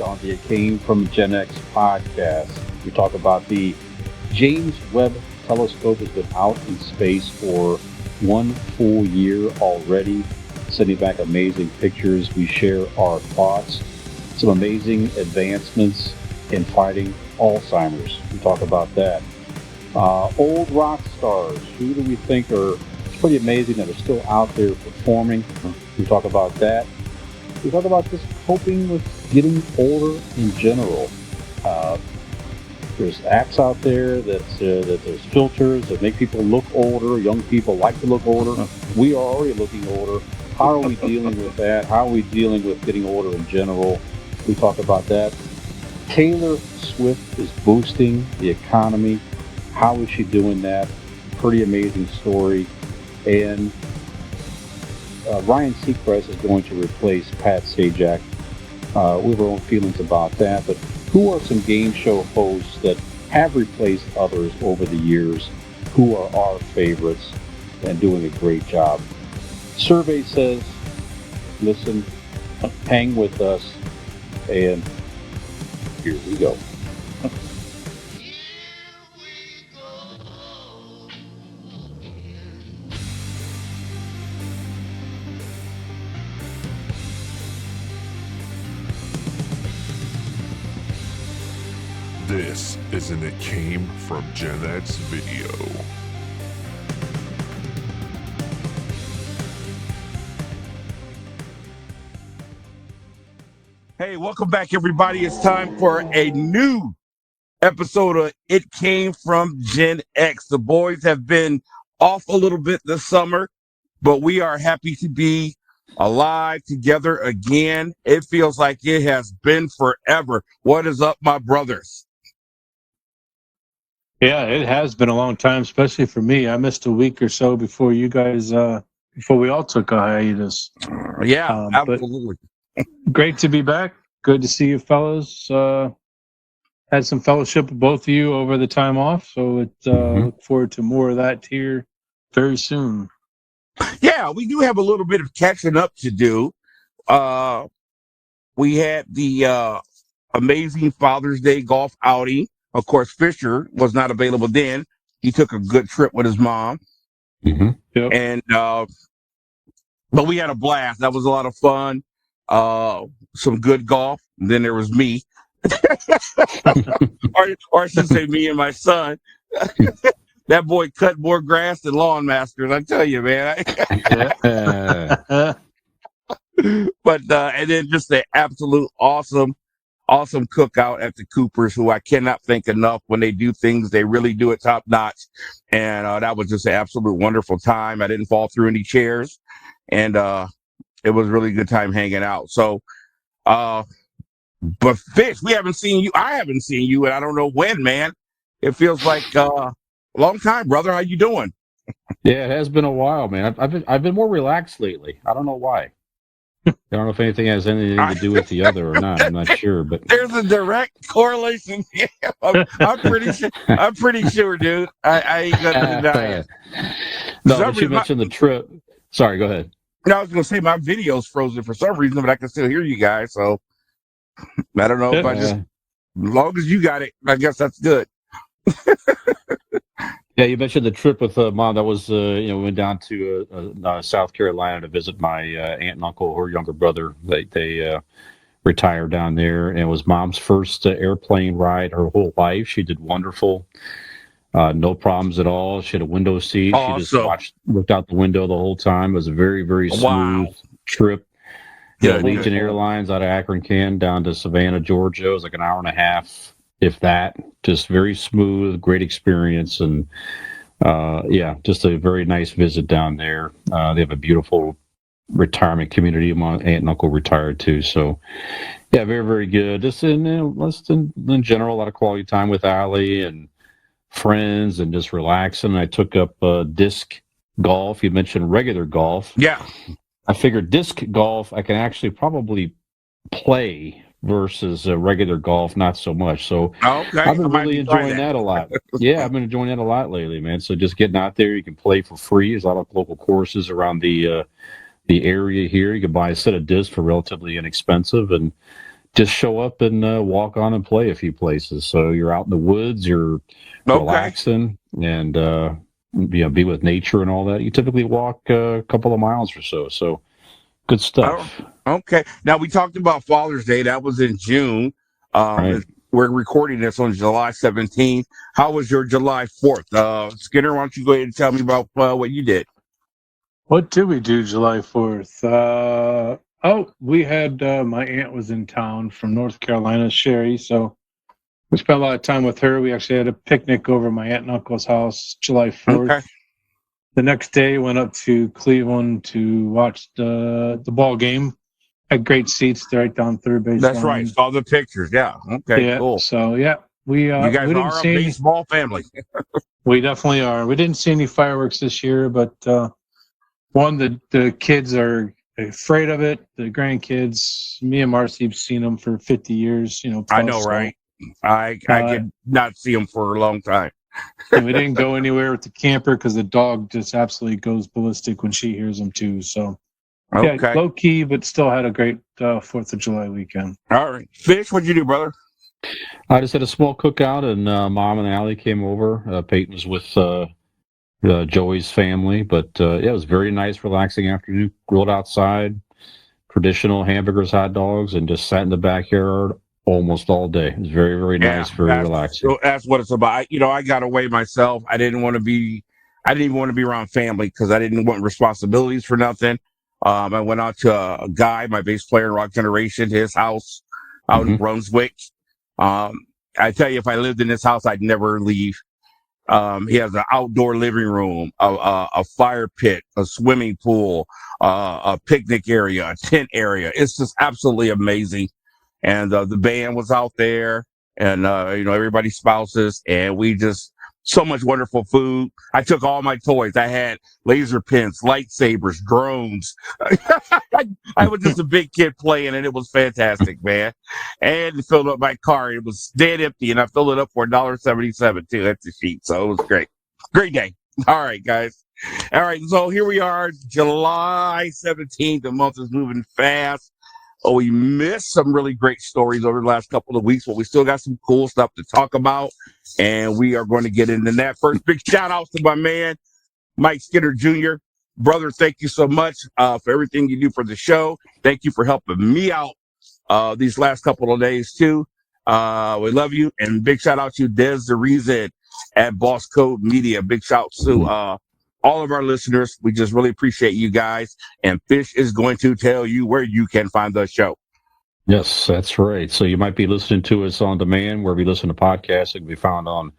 on the ItCameFromGenX podcast. We talk about the James Webb Telescope has been out in space for 1 full year already, sending back amazing pictures. We share our thoughts, some amazing advancements in fighting Alzheimer's. We talk about that. Old rock stars, who do we think are pretty amazing that are still out there performing? We talk about that. We talk about just coping with getting older in general. There's apps out there that there's filters that make people look older. Young people like to look older. We are already looking older. How are we dealing with that? How are we dealing with getting older in general? We talk about that. Taylor Swift is boosting the economy. How is she doing that? Pretty amazing story. And Ryan Seacrest is going to replace Pat Sajak. We have our own feelings about that, but who are some game show hosts that have replaced others over the years? Who are our favorites and doing a great job? Survey says, listen, hang with us, and here we go. This is an It Came From Gen X video. Hey, welcome back, everybody. It's time for a new episode of It Came From Gen X. The boys have been off a little bit this summer, but we are happy to be alive together again. It feels like it has been forever. What is up, my brothers? Yeah, it has been a long time, especially for me. I missed a week or so before you guys, before we all took a hiatus. Yeah, absolutely. Great to be back. Good to see you fellas. Had some fellowship with both of you over the time off, so look forward to more of that here very soon. Yeah, we do have a little bit of catching up to do. We had the amazing Father's Day golf outing. Of course, Fisher was not available then. He took a good trip with his mom. Yep. And but we had a blast. That was a lot of fun. Some good golf. And then there was me. or I should say me and my son. That boy cut more grass than lawn masters, I tell you, man. But and then just the absolute awesome cookout at the Coopers, who I cannot thank enough. When they do things, they really do it top notch. And that was just an absolute wonderful time. I didn't fall through any chairs, and it was really good time hanging out. So, but Fish, we haven't seen you. I haven't seen you, and I don't know when, man. It feels like a long time, brother. How you doing? Yeah, it has been a while, man. I've been more relaxed lately. I don't know why. I don't know if anything has anything to do with the other or not. I'm not sure, but there's a direct correlation. Yeah, I'm pretty sure, dude. I ain't gonna deny it. No, but you mentioned the trip. Sorry, go ahead. No, I was gonna say my video's frozen for some reason, but I can still hear you guys. So I don't know if as long as you got it, I guess that's good. Yeah, you mentioned the trip with Mom. That was, we went down to South Carolina to visit my aunt and uncle, her younger brother. They retired down there, and it was Mom's first airplane ride her whole life. She did wonderful. No problems at all. She had a window seat. Awesome. She just looked out the window the whole time. It was a very, very smooth trip. Yeah, Legion Airlines out of Akron, Ken, down to Savannah, Georgia. It was like an hour and a half, if that. Just very smooth, great experience, and just a very nice visit down there. They have a beautiful retirement community. My aunt and uncle retired too, so yeah, very, very good. Just in general, a lot of quality time with Allie and friends, and just relaxing. I took up disc golf. You mentioned regular golf. Yeah, I figured disc golf I can actually probably play versus regular golf, not so much. So okay. I've been really enjoying that a lot. Yeah, I've been enjoying that a lot lately, man. So just getting out there, you can play for free. There's a lot of local courses around the area here. You can buy a set of discs for relatively inexpensive and just show up and walk on and play a few places. So you're out in the woods, you're relaxing, and be with nature and all that. You typically walk a couple of miles or so. So good stuff. Oh, okay. Now we talked about Father's Day. That was in June. Right. We're recording this on July 17th. How was your July 4th? Skinner, why don't you go ahead and tell me about what you did? What did we do July 4th? We had my aunt was in town from North Carolina, Sherry. So we spent a lot of time with her. We actually had a picnic over at my aunt and uncle's house July 4th. Okay. The next day, went up to Cleveland to watch the ball game. Had great seats right down third base. That's right. Saw the pictures. Yeah. Okay. Yeah. Cool. So you guys we didn't are a see baseball family. We definitely are. We didn't see any fireworks this year, but the kids are afraid of it. The grandkids, me and Marcy have seen them for 50 years. Plus, I know, right? I could not see them for a long time. And we didn't go anywhere with the camper because the dog just absolutely goes ballistic when she hears them too. So, okay. Low key, but still had a great 4th of July weekend. All right. Fish, what'd you do, brother? I just had a small cookout, and Mom and Allie came over. Peyton was with Joey's family, but it was very nice, relaxing afternoon. Grilled outside, traditional hamburgers, hot dogs, and just sat in the backyard almost all day. It was very, very nice, very relaxing. So that's what it's about. I got away myself. I didn't even want to be around family because I didn't want responsibilities for nothing. I went out to a guy, my bass player in Rock Generation, his house out in Brunswick. I tell you, if I lived in this house, I'd never leave. He has an outdoor living room, a fire pit, a swimming pool, a picnic area, a tent area. It's just absolutely amazing. And the band was out there, and everybody's spouses, and we just so much wonderful food. I took all my toys. I had laser pens, lightsabers, drones. I was just a big kid playing, and it was fantastic, man. And filled up my car. It was dead empty, and I filled it up for $1.77 too. That's the sheet. So it was great. Great day. All right, guys. All right, so here we are, July 17th. The month is moving fast. Oh, we missed some really great stories over the last couple of weeks, but we still got some cool stuff to talk about, and we are going to get into that first. Big shout out to my man, Mike Skinner Jr. Brother, thank you so much for everything you do for the show. Thank you for helping me out these last couple of days, too. We love you, and big shout out to Des the Reason at Boss Code Media. Big shout to all of our listeners. We just really appreciate you guys. And Fish is going to tell you where you can find the show. Yes, that's right. So you might be listening to us on demand, wherever you listen to podcasts. It can be found on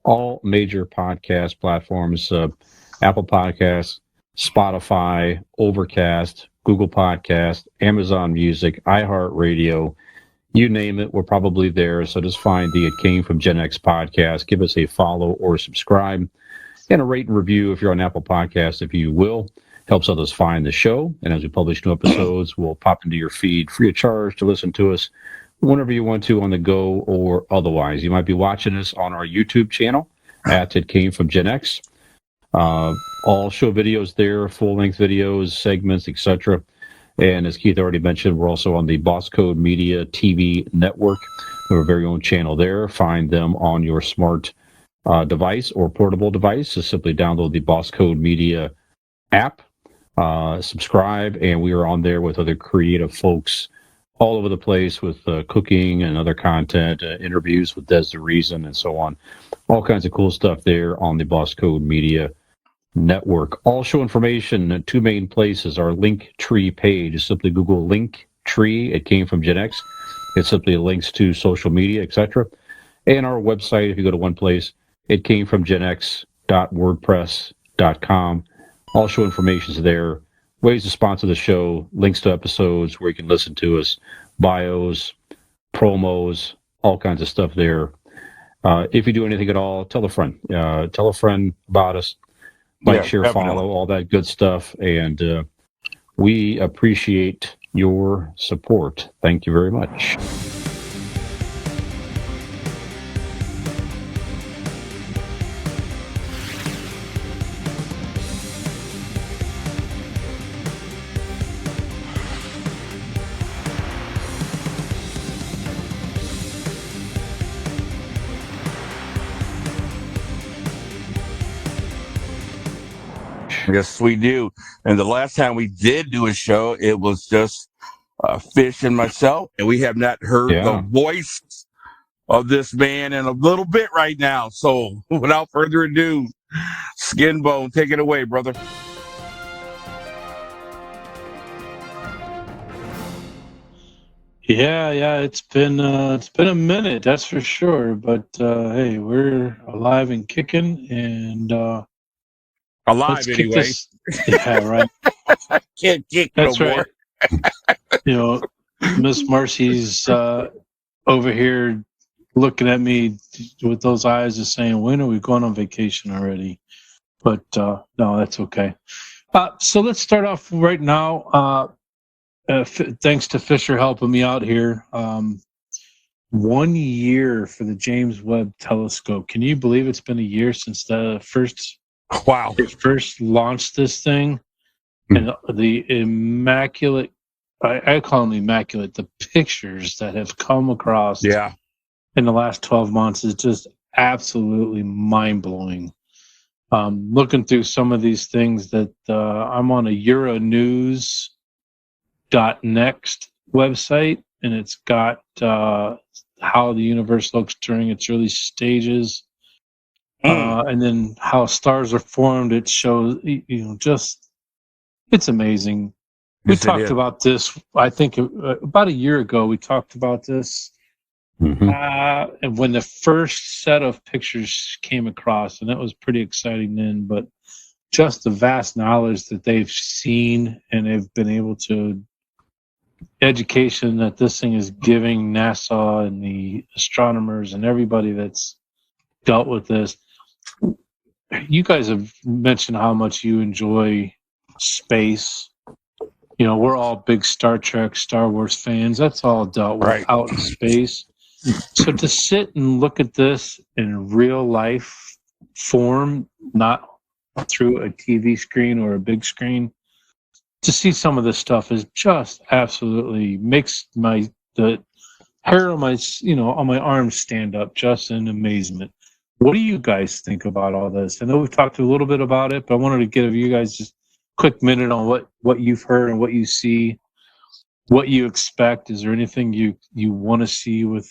all major podcast platforms, Apple Podcasts, Spotify, Overcast, Google Podcast, Amazon Music, iHeartRadio. You name it, we're probably there. So just find the It Came From Gen X podcast. Give us a follow or subscribe. And a rate and review if you're on Apple Podcasts, if you will. Helps others find the show. And as we publish new episodes, we'll pop into your feed free of charge to listen to us whenever you want to on the go or otherwise. You might be watching us on our YouTube channel at It Came From Gen X. All show videos there, full-length videos, segments, etc. And as Keith already mentioned, we're also on the Boss Code Media TV network. We have our very own channel there. Find them on your smart device or portable device. Just simply download the Boss Code Media app, subscribe, and we are on there with other creative folks all over the place with cooking and other content, interviews with Des the Reason, and so on. All kinds of cool stuff there on the Boss Code Media network. All show information, two main places. Our Linktree page is simply Google Linktree. It Came From Gen X. It simply links to social media, etc. And our website, if you go to one place, itcamefromgenx.wordpress.com. All show information is there. Ways to sponsor the show, links to episodes where you can listen to us, bios, promos, all kinds of stuff there. If you do anything at all, tell a friend. Tell a friend about us. Like, share, definitely. follow, all that good stuff. And we appreciate your support. Thank you very much. Yes, we do. And the last time we did do a show, it was just Fish and myself, and we have not heard the voice of this man in a little bit right now. So without further ado, Skinbone, take it away, brother. Yeah, it's been a minute, that's for sure. But hey, we're alive and kicking, and Alive let's kick anyway. this. Yeah, right. I can't kick That's no right. more. Miss Marcy's over here looking at me with those eyes, just saying, "When are we going on vacation already?" But no, that's okay. So let's start off right now. Thanks to Fisher helping me out here. 1 year for the James Webb Telescope. Can you believe it's been a year since they first launched this thing? And the immaculate, I call them immaculate, the pictures that have come across in the last 12 months is just absolutely mind-blowing. Looking through some of these things that I'm on a Euronews.next website, and it's got how the universe looks during its early stages, and then how stars are formed. It shows, just it's amazing. Yes, we talked about this, I think, about a year ago. We talked about this, and when the first set of pictures came across, and that was pretty exciting then. But just the vast knowledge that they've seen and they've been able to education that this thing is giving NASA and the astronomers and everybody that's dealt with this. You guys have mentioned how much you enjoy space. We're all big Star Trek, Star Wars fans. That's all dealt with out in space. So to sit and look at this in real life form, not through a TV screen or a big screen, to see some of this stuff is just absolutely makes the hair on my arms stand up just in amazement. What do you guys think about all this? I know we've talked a little bit about it, but I wanted to give you guys just a quick minute on what you've heard and what you see, what you expect. Is there anything you want to see with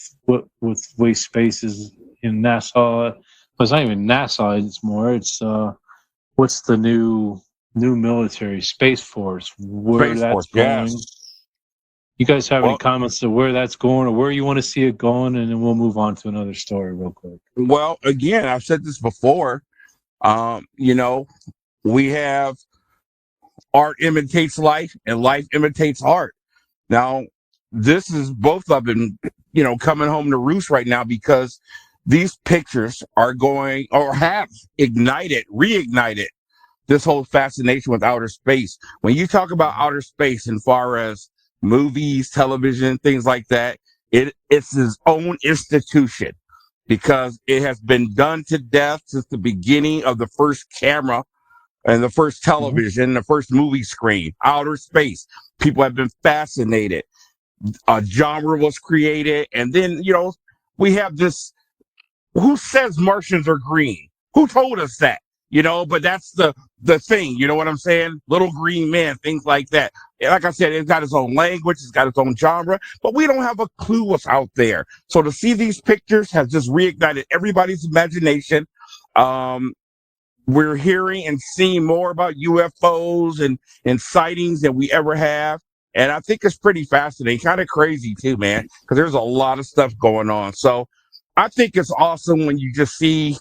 waste spaces in NASA? Well, it's not even NASA. It's what's the new military Space Force, where that's going. You guys have any comments to where that's going or where you want to see it going, and then we'll move on to another story real quick. Well, again, I've said this before. We have art imitates life and life imitates art. Now, this is both of them, coming home to roost right now, because these pictures are going or have reignited this whole fascination with outer space. When you talk about outer space as far as movies, television, things like that, it's its own institution, because it has been done to death since the beginning of the first camera and the first television, the first movie screen. Outer space. People have been fascinated. A genre was created, and then, we have this, who says Martians are green? Who told us that? But that's the thing, you know what I'm saying? Little green men, things like that. Like I said, it's got its own language, it's got its own genre, but we don't have a clue what's out there. So to see these pictures has just reignited everybody's imagination. We're hearing and seeing more about UFOs and sightings than we ever have. And I think it's pretty fascinating, kind of crazy too, man, because there's a lot of stuff going on. So I think it's awesome when you just see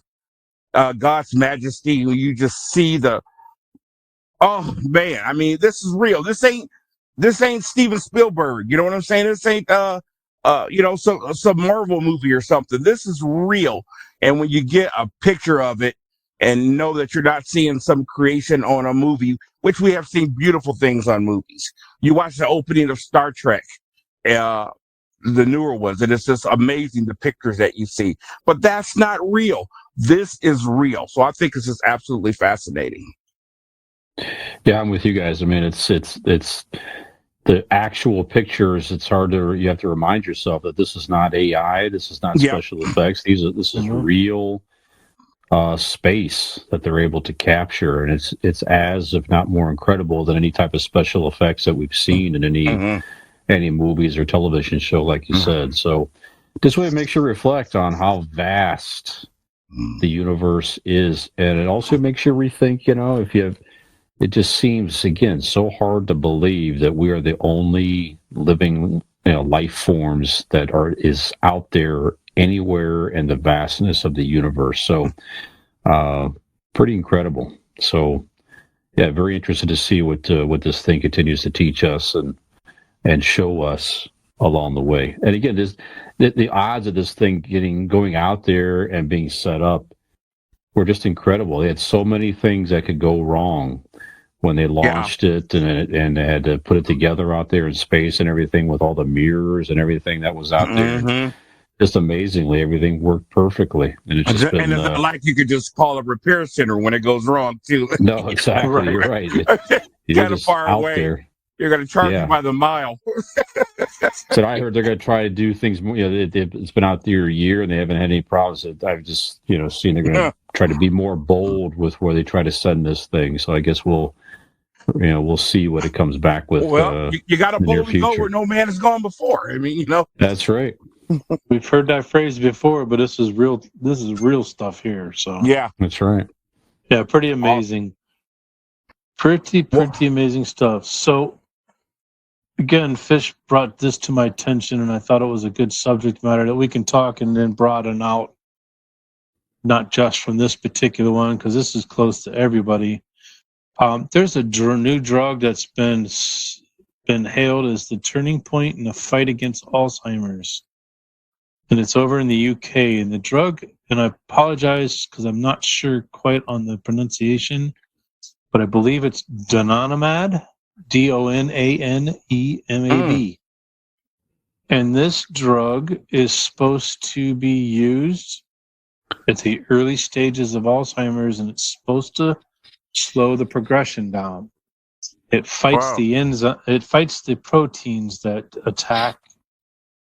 God's majesty, when you just see oh man, I mean, this is real. This ain't Steven Spielberg. You know what I'm saying? This ain't some Marvel movie or something. This is real. And when you get a picture of it and know that you're not seeing some creation on a movie, which we have seen beautiful things on movies. You watch the opening of Star Trek, the newer ones, and it's just amazing, the pictures that you see. But that's not real. This is real. So I think it's just absolutely fascinating. Yeah, I'm with you guys. I mean, it's the actual pictures. You have to remind yourself that this is not AI. This is not special effects. This is real space that they're able to capture, and it's as, if not more, incredible than any type of special effects that we've seen in any movies or television show, like you said. So this way it makes you reflect on how vast the universe is, and it also makes you rethink, if you have, it just seems, again, so hard to believe that we are the only living life forms that is out there anywhere in the vastness of the universe. So pretty incredible. So yeah, very interested to see what this thing continues to teach us and show us along the way. And again, the odds of this thing going out there and being set up were just incredible. They had so many things that could go wrong when they launched it, and they had to put it together out there in space and everything, with all the mirrors and everything that was out there. And just amazingly, everything worked perfectly. And it's just been, and it's not like you could just call a repair center when it goes wrong, too. No, exactly. Right. You're right. You're kind of far out away. There. You're going to charge you by the mile. So I heard they're going to try to do things. It's been out there a year and they haven't had any problems. I've just seen they're going to try to be more bold with where they try to send this thing. So I guess we'll see what it comes back with. Well, you got to boldly go where no man has gone before. I mean, That's right. We've heard that phrase before, but this is real. This is real stuff here. So yeah, that's right. Yeah, pretty amazing. Pretty amazing stuff. So again, Fish brought this to my attention, and I thought it was a good subject matter that we can talk and then broaden out, not just from this particular one, because this is close to everybody. There's a new drug that's been hailed as the turning point in the fight against Alzheimer's. And it's over in the UK. And the drug, and I apologize because I'm not sure quite on the pronunciation, but I believe it's donanemab, DONANEMAB. And this drug is supposed to be used at the early stages of Alzheimer's, and it's supposed to slow the progression down. It fights it fights the proteins that attack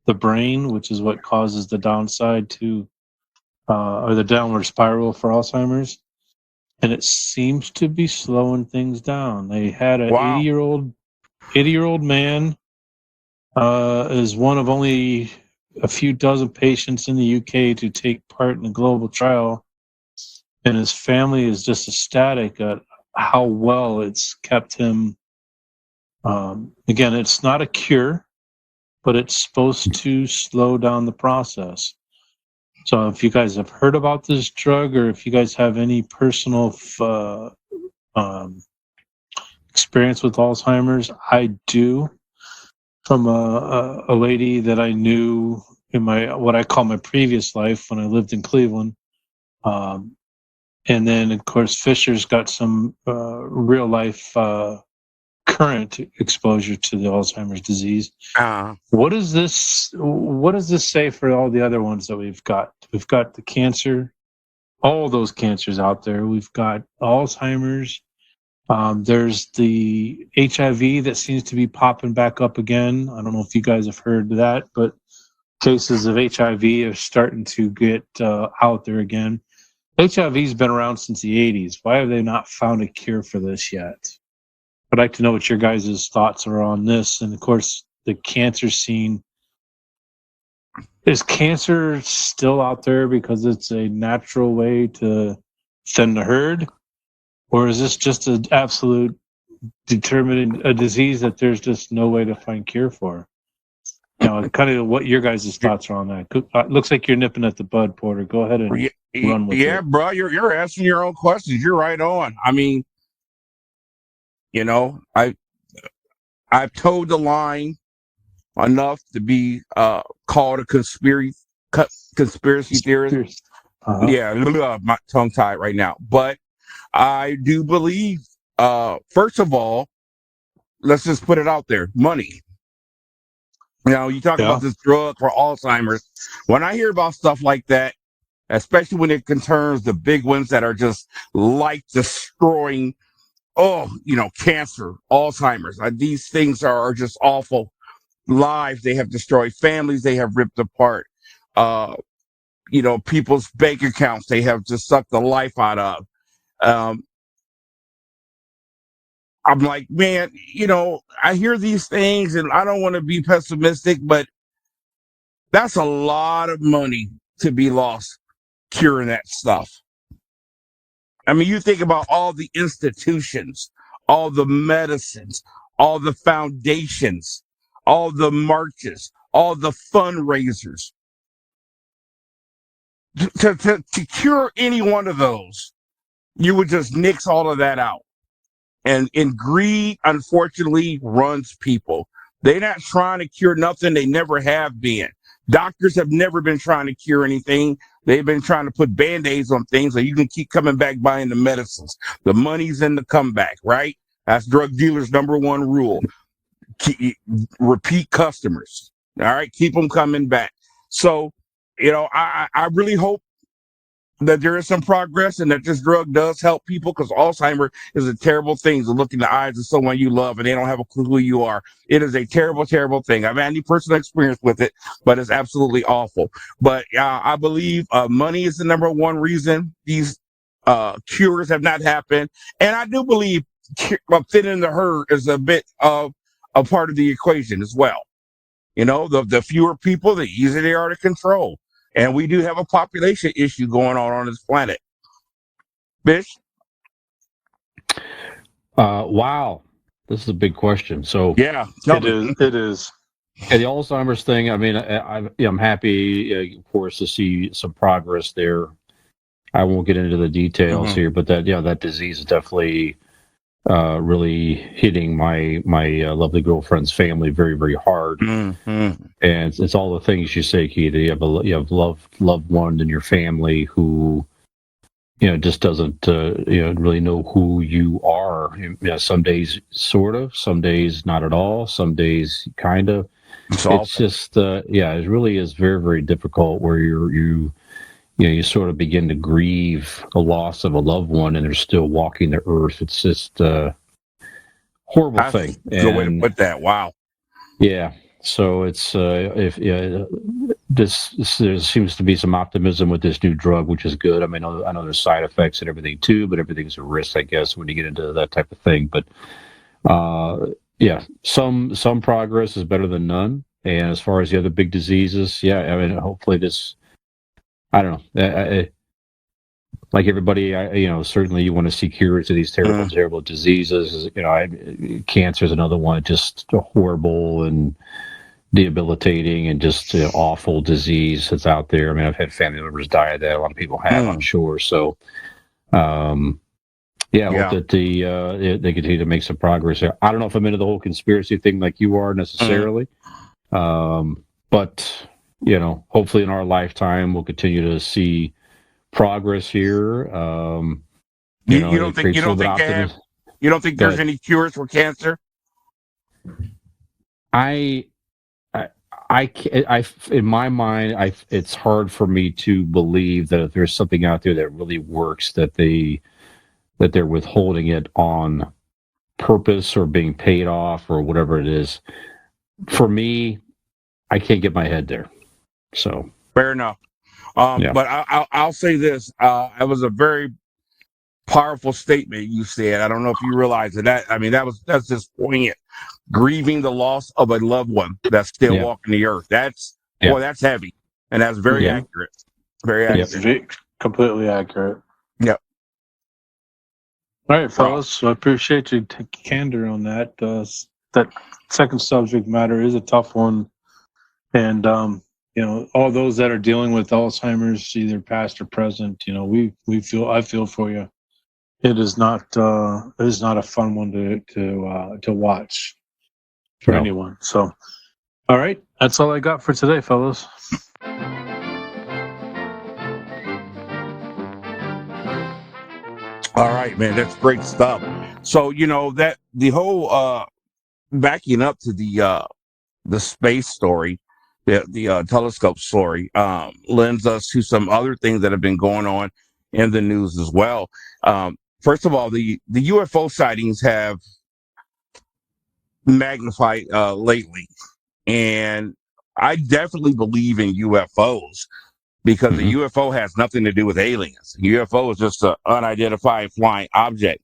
the brain, which is what causes the downside to or the downward spiral for Alzheimer's. And it seems to be slowing things down. They had an 80-year-old man is one of only a few dozen patients in the UK to take part in the global trial, and his family is just ecstatic at how well it's kept him. Again, it's not a cure, but it's supposed to slow down the process. So if you guys have heard about this drug, or if you guys have any personal experience with Alzheimer's, I do, from a lady that I knew in my what I call my previous life when I lived in Cleveland. And then, of course, Fisher's got some real life current exposure to the Alzheimer's disease. What does this say for all the other ones that we've got? We've got the cancer, all those cancers out there. We've got Alzheimer's. There's the HIV that seems to be popping back up again. I don't know if you guys have heard that, but cases of HIV are starting to get out there again. HIV's been around since the 80s. Why have they not found a cure for this yet? I'd like to know what your guys' thoughts are on this. And of course, the cancer scene. Is cancer still out there because it's a natural way to thin the herd? Or is this just an absolute determined a disease that there's just no way to find cure for? Kind of what your guys' thoughts are on that. Looks like you're nipping at the bud, Porter. Go ahead and run with it. Yeah, bro, you're asking your own questions. You're right on. I mean, I've toed the line enough to be called a conspiracy theorist. Yeah, my tongue tied right now. But I do believe, first of all, let's just put it out there, money. You talk about this drug for Alzheimer's. When I hear about stuff like that, especially when it concerns the big ones that are just life destroying, cancer, Alzheimer's. These things are just awful. Lives they have destroyed, families they have ripped apart. people's bank accounts they have just sucked the life out of. I'm like, man, I hear these things and I don't want to be pessimistic, but that's a lot of money to be lost curing that stuff. I mean, you think about all the institutions, all the medicines, all the foundations, all the marches, all the fundraisers. To cure any one of those, you would just nix all of that out. And greed, unfortunately, runs people. They're not trying to cure nothing. They never have been. Doctors have never been trying to cure anything. They've been trying to put Band-Aids on things so you can keep coming back buying the medicines. The money's in the comeback, right? That's drug dealers' number one rule. Repeat customers. All right, keep them coming back. So, I really hope that there is some progress and that this drug does help people, because Alzheimer is a terrible thing to look in the eyes of someone you love and they don't have a clue who you are. It is a terrible, terrible thing. I've had any personal experience with it, but it's absolutely awful. But I believe money is the number one reason these cures have not happened. And I do believe thinning the herd is a bit of a part of the equation as well. The fewer people, the easier they are to control. And we do have a population issue going on this planet. Bish? Wow. This is a big question. So Yeah, It is. the Alzheimer's thing, I mean, I'm happy, of course, to see some progress there. I won't get into the details here, but that disease is definitely really hitting my lovely girlfriend's family very, very hard. And it's all the things you say, Keith. You have loved one in your family who just doesn't really know who you are. Some days sort of, some days not at all, some days kind of. It's just it really is very, very difficult where you sort of begin to grieve the loss of a loved one and they're still walking the earth. It's just horrible thing. Good way to put that. Wow. Yeah. So it's there seems to be some optimism with this new drug, which is good. I mean, I know there's side effects and everything too, but everything's a risk, I guess, when you get into that type of thing. But some progress is better than none. And as far as the other big diseases, I mean, hopefully this. I don't know. Like everybody, certainly you want to see cures to these terrible, terrible diseases. Cancer is another one, just horrible and debilitating and just awful disease that's out there. I mean, I've had family members die of that. A lot of people have, I'm sure. So, I hope that they continue to make some progress there. I don't know if I'm into the whole conspiracy thing like you are necessarily, but hopefully in our lifetime we'll continue to see progress here. You don't think there's any cures for cancer? I in my mind, it's hard for me to believe that if there's something out there that really works, that they're withholding it on purpose or being paid off or whatever it is. For me, I can't get my head there. So fair enough. But I'll say this: it was a very powerful statement you said. I don't know if you realize that. I mean, that's just poignant. Grieving the loss of a loved one that's still walking the earth. That's heavy, and that's very accurate. Very accurate. Completely accurate. Yep. All right, fellas. So I appreciate your candor on that. That second subject matter is a tough one, and all those that are dealing with Alzheimer's, either past or present, I feel for you. It is not a fun one to watch for anyone. So, all right, that's all I got for today, fellas. All right, man, that's great stuff. So that the whole backing up to the space story, the telescope story, lends us to some other things that have been going on in the news as well. First of all, the UFO sightings have magnified lately, and I definitely believe in UFOs. because the UFO has nothing to do with aliens. UFO is just an unidentified flying object.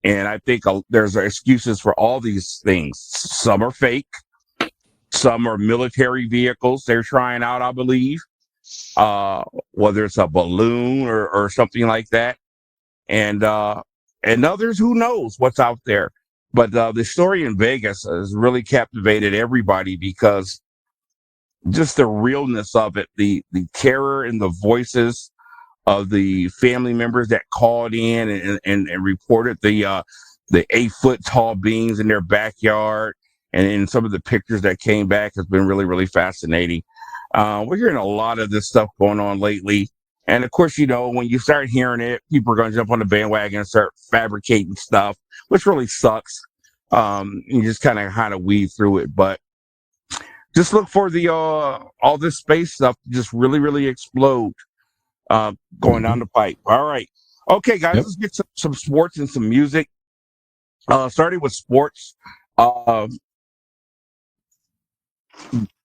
And I think there's excuses for all these things. Some are fake. Some are military vehicles they're trying out, I believe, whether it's a balloon or something like that. And others, who knows what's out there. But the story in Vegas has really captivated everybody because just the realness of it, the terror in the voices of the family members that called in and reported the 8-foot tall beings in their backyard, and in some of the pictures that came back has been really, really fascinating. We're hearing a lot of this stuff going on lately. And of course, when you start hearing it, people are going to jump on the bandwagon and start fabricating stuff, which really sucks. You just kind of weed through it. But just look for the all this space stuff to just really, really explode going down the pipe. All right. Okay, guys, let's get some sports and some music. Starting with sports.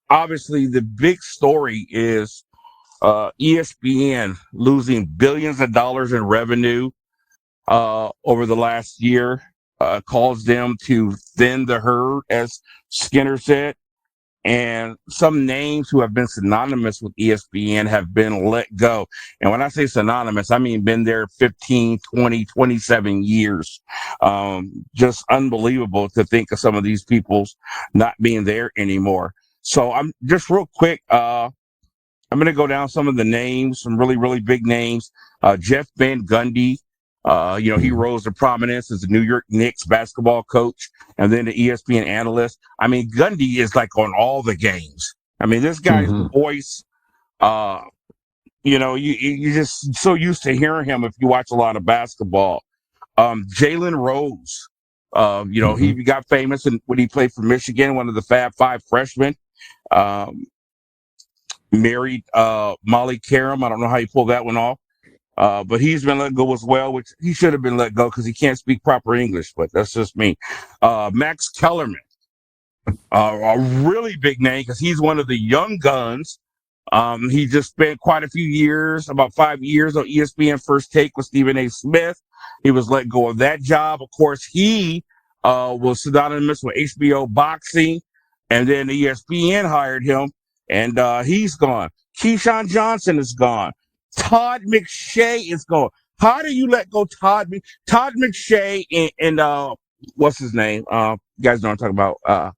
Obviously, the big story is ESPN losing billions of dollars in revenue over the last year, caused them to thin the herd, as Skinner said. And some names who have been synonymous with ESPN have been let go. And when I say synonymous, I mean been there 15, 20, 27 years. Just unbelievable to think of some of these people's not being there anymore. So I'm just real quick. I'm going to go down some of the names, some really, really big names. Jeff Van Gundy. He rose to prominence as the New York Knicks basketball coach and then the ESPN analyst. I mean, Gundy is like on all the games. I mean, this guy's voice, you just so used to hearing him if you watch a lot of basketball. Jalen Rose, he got famous when he played for Michigan, one of the Fab Five freshmen. Married Molly Karam. I don't know how you pull that one off. But he's been let go as well, which he should have been let go because he can't speak proper English, but that's just me. Max Kellerman, a really big name because he's one of the young guns. He just spent quite a few years, about 5 years on ESPN First Take with Stephen A. Smith. He was let go of that job. Of course, he was synonymous with HBO boxing, and then ESPN hired him, and he's gone. Keyshawn Johnson is gone. Todd McShay is gone. How do you let go Todd McShay and what's his name? You guys know what I'm talking about.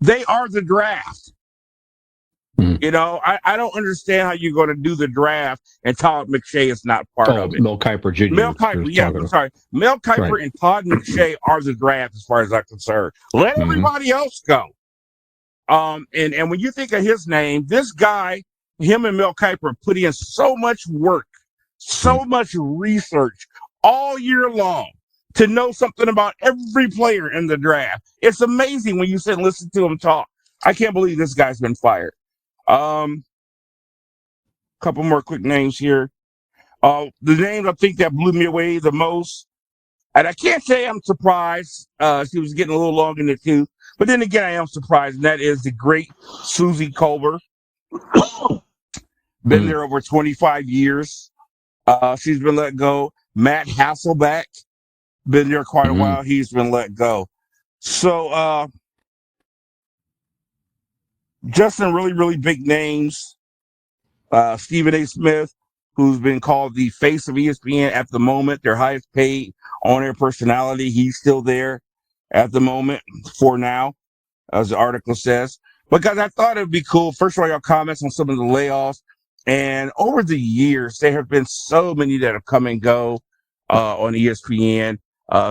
They are the draft. I don't understand how you're going to do the draft and Todd McShay is not part of it. Mel Kiper Jr. Mel Kiper, yeah, I'm sorry. Mel Kiper and Todd McShay are the draft as far as I'm concerned. Let everybody else go. And when you think of his name, this guy, him and Mel Kiper put in so much work, so much research all year long to know something about every player in the draft. It's amazing when you sit and listen to him talk. I can't believe this guy's been fired. Couple more quick names here. The names I think that blew me away the most, and I can't say I'm surprised. She was getting a little long in the tooth, but then again, I am surprised, and that is the great Susie Colbert. Been there over 25 years. She's been let go. Matt Hasselbeck, been there quite a while. He's been let go. So, just some really, really big names. Stephen A. Smith, who's been called the face of ESPN at the moment, their highest paid on-air personality. He's still there at the moment for now, as the article says. Because I thought it would be cool. First of all, your comments on some of the layoffs. And over the years, there have been so many that have come and go on ESPN.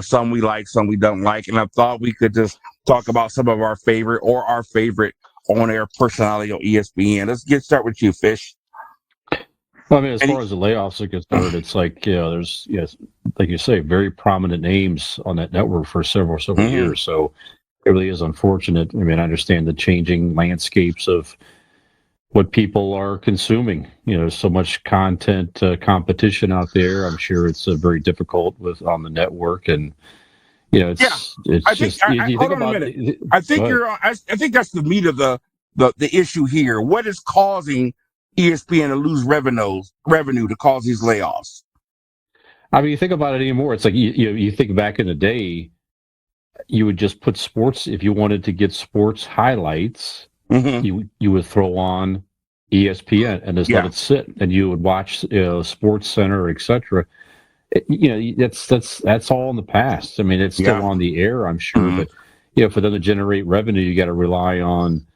Some we like, some we don't like. And I thought we could just talk about some of our favorite on-air personality on ESPN. Let's start with you, Fish. Well, I mean, as far as the layoffs are concerned, it's like, there's, like you say, very prominent names on that network for several years. So it really is unfortunate. I mean, I understand the changing landscapes of what people are consuming. So much content competition out there. I'm sure it's very difficult on the network, and it's just. Hold on a minute. I think that's the meat of the issue here. What is causing ESPN to lose revenue to cause these layoffs? I mean, you think about it anymore. It's like you think back in the day, you would just put sports if you wanted to get sports highlights. Mm-hmm. You would throw on ESPN and just let it sit, and you would watch Sports Center, etc. That's all in the past. I mean, it's still on the air, I'm sure, but for them to generate revenue, you got to rely on.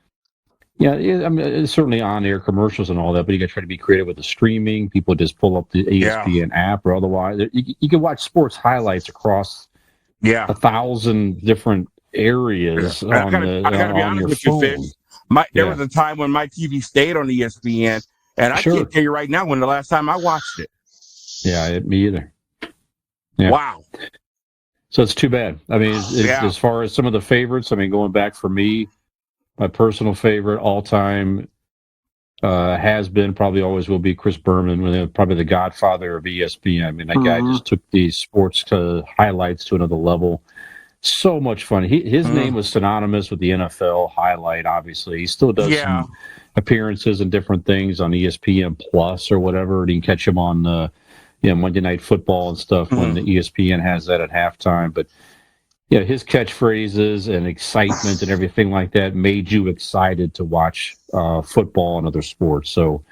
Yeah, I mean, it's certainly on-air commercials and all that, but you got to try to be creative with the streaming. People just pull up the ESPN app or otherwise. You can watch sports highlights across 1,000 different areas I gotta be on honest your with phone. you, Fish. There was a time when my TV stayed on ESPN, and I can't tell you right now when the last time I watched it. Yeah, me either. Yeah. Wow. So it's too bad. I mean, as far as some of the favorites, I mean, going back for me, my personal favorite all time has been, probably always will be, Chris Berman, probably the godfather of ESPN. I mean, that guy just took these sports highlights to another level. So much fun. His name was synonymous with the NFL highlight, obviously. He still does some appearances and different things on ESPN Plus or whatever. And you can catch him on Monday Night Football and stuff when the ESPN has that at halftime. But his catchphrases and excitement and everything like that made you excited to watch football and other sports. So,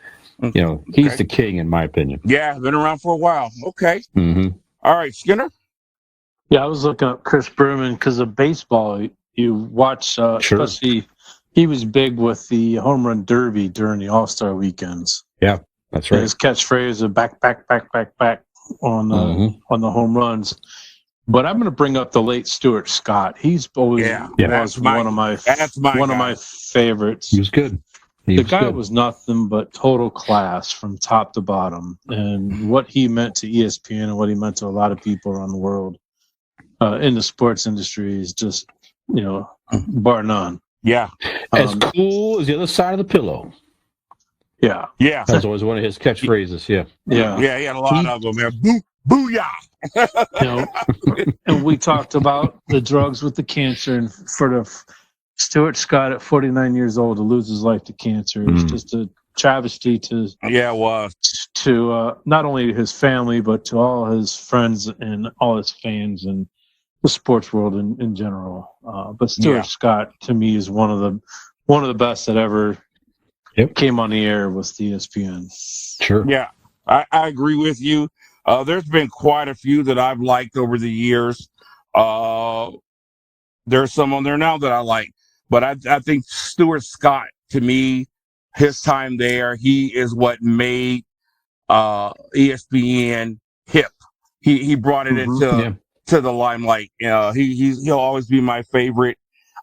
he's the king, in my opinion. Yeah, been around for a while. Okay. All right, Skinner? Yeah, I was looking up Chris Berman because of baseball. You watch, especially, he was big with the home run derby during the All-Star weekends. Yeah, that's right. His catchphrase of back on the home runs. But I'm going to bring up the late Stuart Scott. He's always was one of my favorites. He was good. The guy was nothing but total class from top to bottom, and what he meant to ESPN and what he meant to a lot of people around the world in the sports industry is just, bar none. Yeah, as cool as the other side of the pillow. Yeah. That was always one of his catchphrases. Yeah. He had a lot of them. Man. Booyah! And we talked about the drugs with the cancer, and for the Stuart Scott at 49 years old to lose his life to cancer is just a travesty to not only his family but to all his friends and all his fans and the sports world in general. But Stuart Scott, to me, is one of the best that ever came on the air with the ESPN. Sure. Yeah, I agree with you. There's been quite a few that I've liked over the years. There's some on there now that I like, but I think Stuart Scott, to me, his time there, he is what made ESPN hip. He brought it into the limelight. He'll always be my favorite.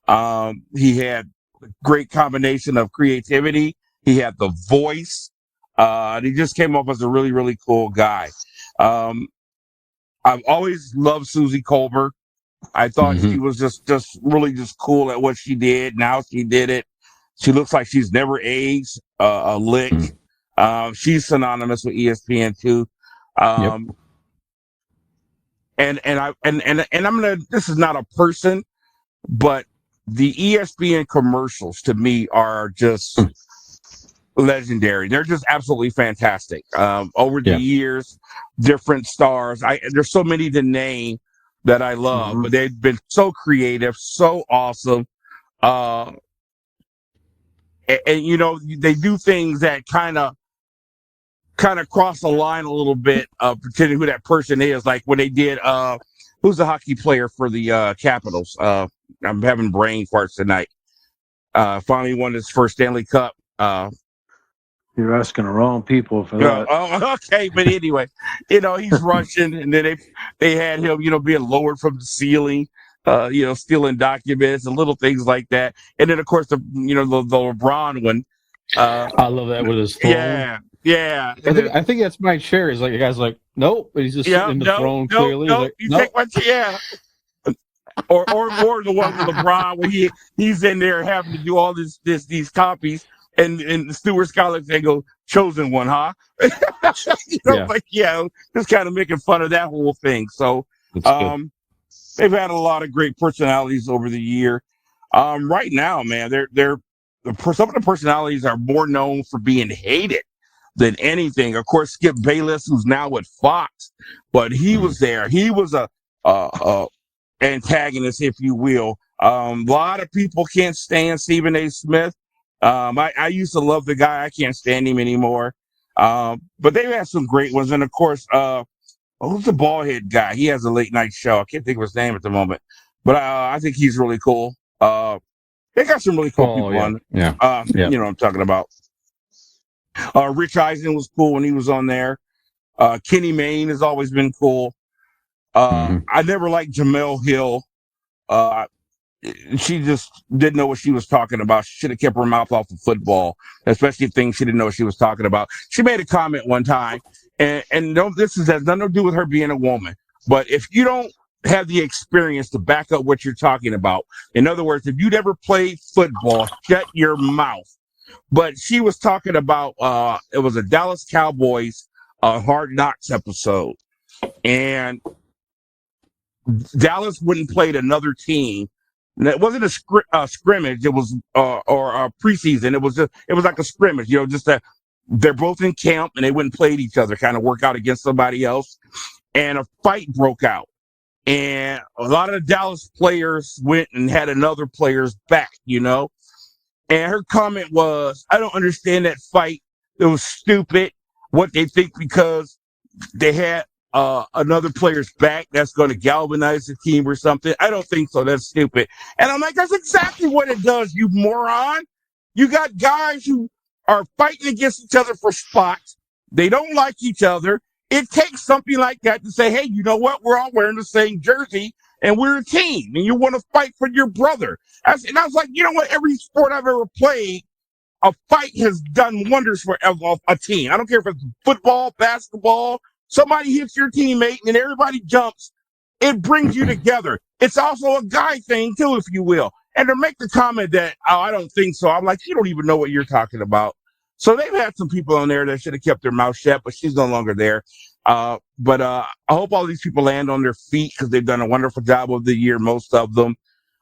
He had a great combination of creativity. He had the voice. And he just came off as a really, really cool guy. I've always loved Susie Colbert. I thought she was just really just cool at what she did. Now she did it. She looks like she's never aged a lick. She's synonymous with ESPN too. And I'm gonna. This is not a person, but the ESPN commercials to me are just legendary. They're just absolutely fantastic. Over the years, different stars. There's so many to name that I love, but they've been so creative, so awesome. And they do things that kind of cross the line a little bit, pretending who that person is. Like when they did, who's the hockey player for the Capitals? I'm having brain farts tonight. Finally won his first Stanley Cup. You're asking the wrong people for that. Okay, but anyway, he's Russian, and then they had him, being lowered from the ceiling, stealing documents and little things like that. And then of course the LeBron one. I love that with his phone. Yeah. I think that's my chair. Is like the guy's like, nope, and he's just sitting in the throne clearly. No, like, you take my chair. Or the one with LeBron where he's in there having to do all these copies. And Stuart Scott looks and go, chosen one, huh? Just kind of making fun of that whole thing. So they've had a lot of great personalities over the year. Right now, man, some of the personalities are more known for being hated than anything. Of course, Skip Bayless, who's now with Fox, but he was there. He was a antagonist, if you will. A lot of people can't stand Stephen A. Smith. I used to love the guy. I can't stand him anymore. But they've had some great ones. And of course, who's the bald head guy? He has a late night show. I can't think of his name at the moment, but I think he's really cool. They got some really cool people on. Yeah. You know what I'm talking about. Rich Eisen was cool when he was on there. Kenny Mayne has always been cool. I never liked Jamel Hill. She just didn't know what she was talking about. She should have kept her mouth off of football, especially things she didn't know what she was talking about. She made a comment one time, and no, this has nothing to do with her being a woman. But if you don't have the experience to back up what you're talking about, in other words, if you never played football, shut your mouth. But she was talking about it was a Dallas Cowboys Hard Knocks episode, and Dallas wouldn't play another team. And it wasn't a scrimmage. It was or a preseason. It was like a scrimmage. You know, just that they're both in camp and they wouldn't play each other, kind of work out against somebody else. And a fight broke out, and a lot of the Dallas players went and had another player's back. You know, and her comment was, "I don't understand that fight. It was stupid. What they think because they had." Another player's back, that's going to galvanize the team or something. I don't think so. That's stupid. And I'm like, that's exactly what it does, you moron. You got guys who are fighting against each other for spots. They don't like each other. It takes something like that to say, hey, you know what? We're all wearing the same jersey and we're a team and you want to fight for your brother. And I was like, you know what? Every sport I've ever played, a fight has done wonders for a team. I don't care if it's football, basketball. Somebody hits your teammate and everybody jumps. It brings you together. It's also a guy thing too, if you will. And to make the comment that, oh, I don't think so. I'm like, you don't even know what you're talking about. So they've had some people on there that should have kept their mouth shut, but she's no longer there. But I hope all these people land on their feet because they've done a wonderful job of the year, most of them.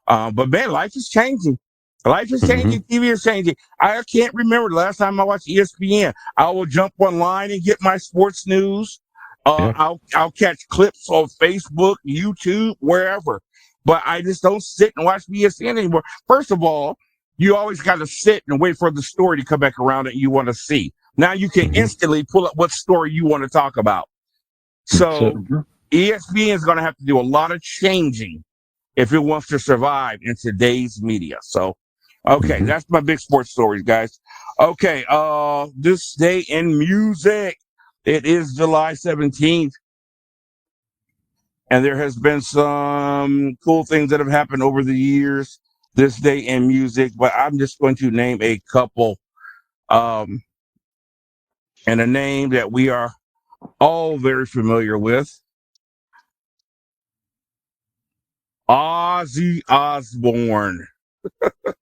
But man, life is changing. Life is changing. TV is changing. I can't remember the last time I watched ESPN. I will jump online and get my sports news. I'll catch clips on Facebook, YouTube, wherever. But I just don't sit and watch ESPN anymore. First of all, you always got to sit and wait for the story to come back around that you want to see. Now you can instantly pull up what story you want to talk about. So ESPN is going to have to do a lot of changing if it wants to survive in today's media. So, okay, that's my big sports stories, guys. Okay, this day in music. It is July 17th, and there has been some cool things that have happened over the years this day in music, but I'm just going to name a couple, and a name that we are all very familiar with. Ozzy Osbourne.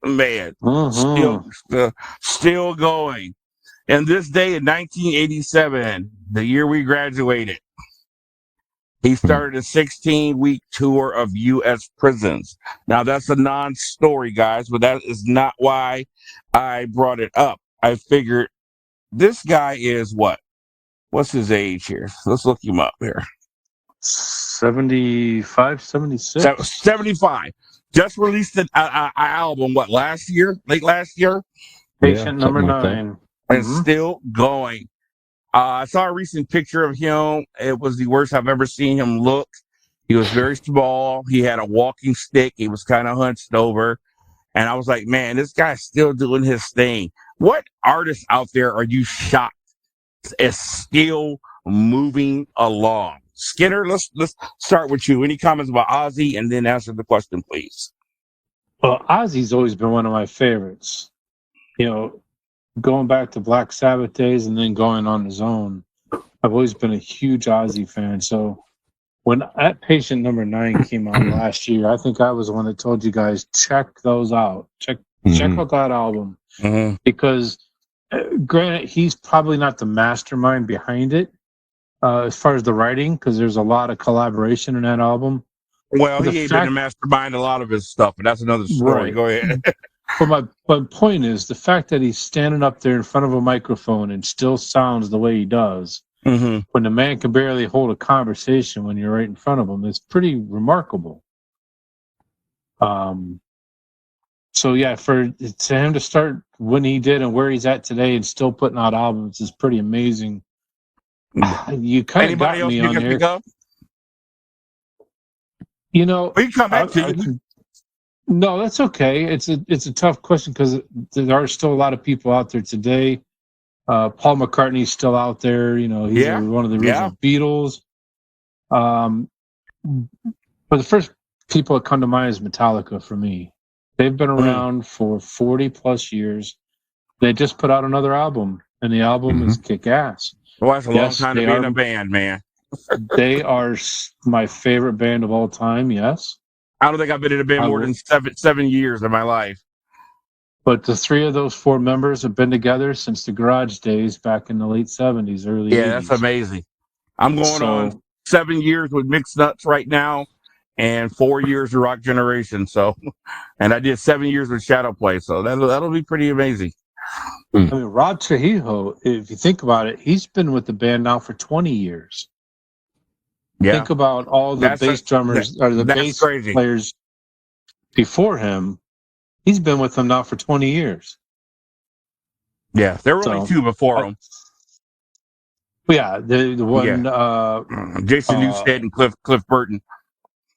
Man, still going. And this day in 1987, the year we graduated, he started a 16-week tour of U.S. prisons. Now, that's a non-story, guys, but that is not why I brought it up. I figured this guy is what? What's his age here? Let's look him up here. 75, 76? 75. Just released an album, what, late last year? Patient number 9. And still going. I saw a recent picture of him. It was the worst I've ever seen him look. He was very small. He had a walking stick. He was kind of hunched over. And I was like, man, this guy's still doing his thing. What artists out there are you shocked is still moving along? Skinner, let's start with you. Any comments about Ozzy, and then answer the question, please. Well, Ozzy's always been one of my favorites. You know, going back to Black Sabbath days and then going on his own, I've always been a huge Ozzy fan. So when that Patient number 9 came out last year, I think I was the one that told you guys, check those out. Check out that album. Because granted, he's probably not the mastermind behind it as far as the writing, because there's a lot of collaboration in that album. Well, he ain't been the mastermind a lot of his stuff, but that's another story. Right. Go ahead. But my point is the fact that he's standing up there in front of a microphone and still sounds the way he does, when the man can barely hold a conversation when you're right in front of him, is pretty remarkable. So yeah, to him to start when he did and where he's at today and still putting out albums is pretty amazing. You kind of got Anybody else me you on can there. think of? You know, We can come back to you. No, that's okay. It's a tough question because there are still a lot of people out there today. Paul McCartney's still out there. You know, he's one of the original Beatles. But the first people that come to mind is Metallica for me. They've been around for 40 plus years. They just put out another album, and the album is kick ass. Well, that's a long time to be in a band, man. They are my favorite band of all time. Yes. I don't think I've been in a band more than 7 years of my life. But the three of those four members have been together since the garage days back in the late 70s, early 80s. Yeah, that's amazing. I'm going on 7 years with Mixed Nuts right now and 4 years with Rock Generation. So, and I did 7 years with Shadow Play. So that'll be pretty amazing. I mean, Rob Trujillo, if you think about it, he's been with the band now for 20 years. Yeah. Think about all the bass drummers or the bass players before him. He's been with them now for 20 years. Yeah, there were only two before him. Yeah, the one Jason Newsted and Cliff Burton.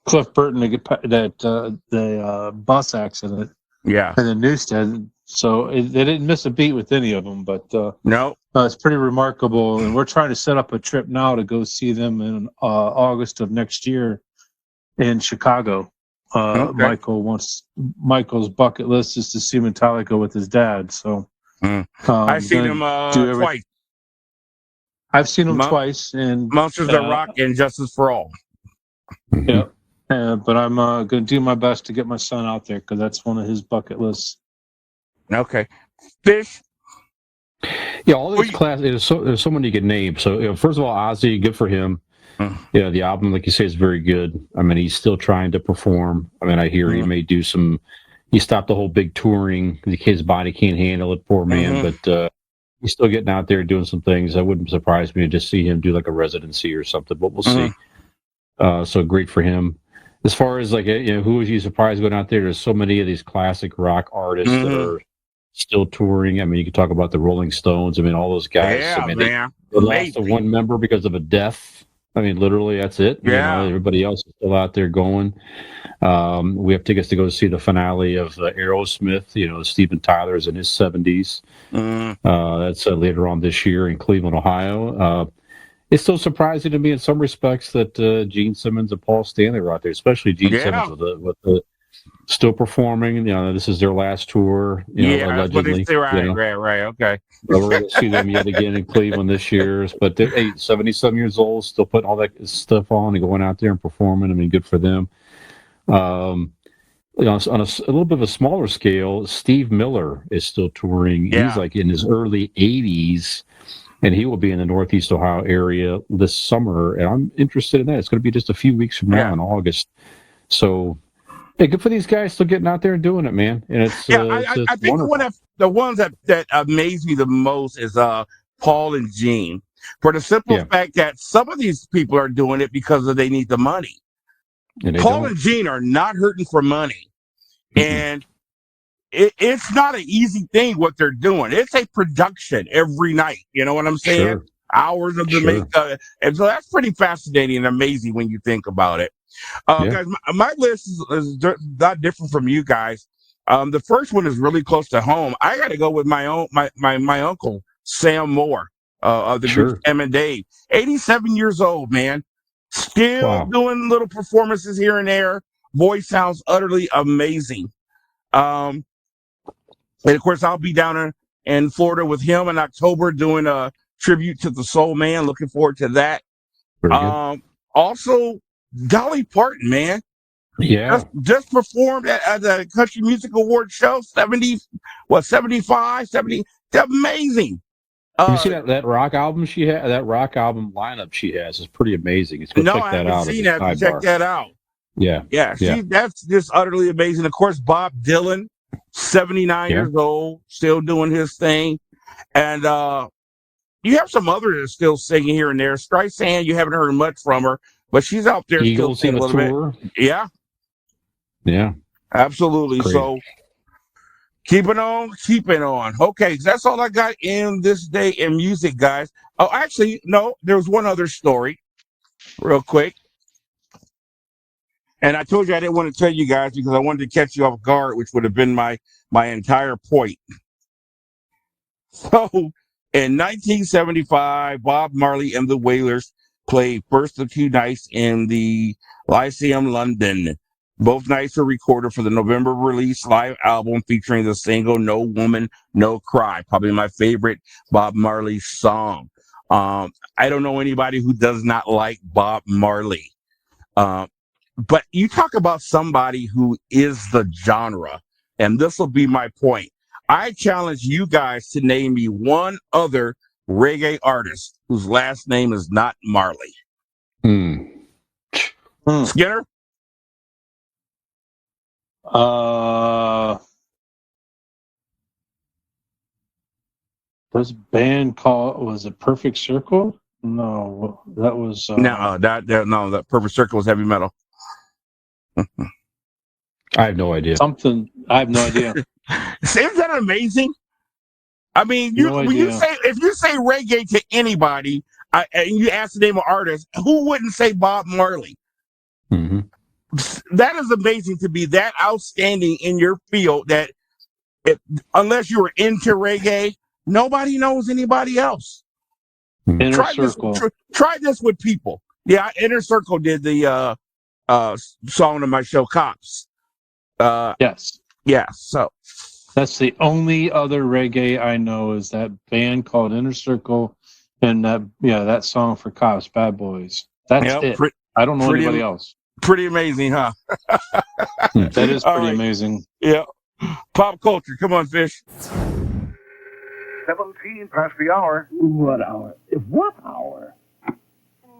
Cliff Burton the bus accident. Yeah, and then Newsted. So they didn't miss a beat with any of them. But no, it's pretty remarkable. And we're trying to set up a trip now to go see them in August of next year in Chicago. Michael's bucket list is to see Metallica with his dad. So I've seen him twice. I've seen him twice, and Monsters of Rock and Justice for All. Yeah, but I'm going to do my best to get my son out there because that's one of his bucket lists. Okay, Fish. Yeah, all these classes. There's so many you can name. So first of all, Ozzy, good for him. Yeah, the album, like you say, is very good. I mean, he's still trying to perform. I mean, I hear he may do some. He stopped the whole big touring. His body can't handle it, poor man. But he's still getting out there doing some things. That wouldn't surprise me to just see him do like a residency or something. But we'll see. So great for him. As far as like who was you surprised going out there? There's so many of these classic rock artists that are still touring. I mean, you could talk about the Rolling Stones. I mean, all those guys. Yeah, I mean, man. They lost one member because of a death. I mean, literally, that's it. Yeah. Everybody else is still out there going. We have tickets to go see the finale of Aerosmith. Steven Tyler's in his 70s. That's later on this year in Cleveland, Ohio. It's still surprising to me in some respects that Gene Simmons and Paul Stanley are out there, especially Gene Simmons with the still performing. This is their last tour. Allegedly. Right. Okay. But we're going to see them yet again in Cleveland this year. But they're 70-some years old, still putting all that stuff on and going out there and performing. I mean, good for them. On a little bit of a smaller scale, Steve Miller is still touring. Yeah. He's like in his early 80s, and he will be in the Northeast Ohio area this summer. And I'm interested in that. It's going to be just a few weeks from now in August. So, hey, good for these guys still getting out there and doing it, man. And it's I think one of the ones that amaze me the most is Paul and Gene, for the simple fact that some of these people are doing it because they need the money. And Paul and Gene are not hurting for money, and it's not an easy thing what they're doing. It's a production every night. You know what I'm saying? Sure. Hours of the make, and so that's pretty fascinating and amazing when you think about it. Guys, my list is not different from you guys. The first one is really close to home. I got to go with my uncle Sam Moore of the group Sam and Dave. 87 years old, man. Still doing little performances here and there. Voice sounds utterly amazing. And of course, I'll be down in Florida with him in October doing a tribute to the Soul Man. Looking forward to that. Also, Dolly Parton, man. Yeah. Just performed at the Country Music Awards show, 75, 70. Amazing. You see that rock album she had? That rock album lineup she has is pretty amazing. Check that out. I haven't seen that. Check that out. Yeah. That's just utterly amazing. Of course, Bob Dylan 79 Yeah. years old, still doing his thing. And you have some others that are still singing here and there. Streisand, you haven't heard much from her, but she's out there Eagles still on singing a the little tour. bit. Yeah, Yeah. absolutely. Great. So keeping on. Okay, that's all I got in this day in music, guys. Oh, actually, no, there was one other story, real quick. And I told you I didn't want to tell you guys because I wanted to catch you off guard, which would have been my entire point. So, in 1975, Bob Marley and the Wailers played first of two nights in the Lyceum, London. Both nights were recorded for the November release live album featuring the single "No Woman, No Cry," probably my favorite Bob Marley song. I don't know anybody who does not like Bob Marley. But you talk about somebody who is the genre, and this will be my point. I challenge you guys to name me one other reggae artist whose last name is not Marley. Skinner? This band was it Perfect Circle? No, that was No, that Perfect Circle is heavy metal. I have no idea. something. I have no idea. Isn't that amazing? I mean, No idea. if you say reggae to anybody, and you ask the name of artist, who wouldn't say Bob Marley? Mm-hmm. That is amazing to be that outstanding in your field that unless you were into reggae, nobody knows anybody else. Inner Circle. Try this with people. Yeah, Inner Circle did the song of my show, Cops. Yes. Yeah, so That's the only other reggae I know is that band called Inner Circle and that song for Cops, Bad Boys. That's it. I don't know anybody else. Pretty amazing, huh? That is pretty amazing. Yeah. Pop culture. Come on, Fish. 17 past the hour. What hour? What hour?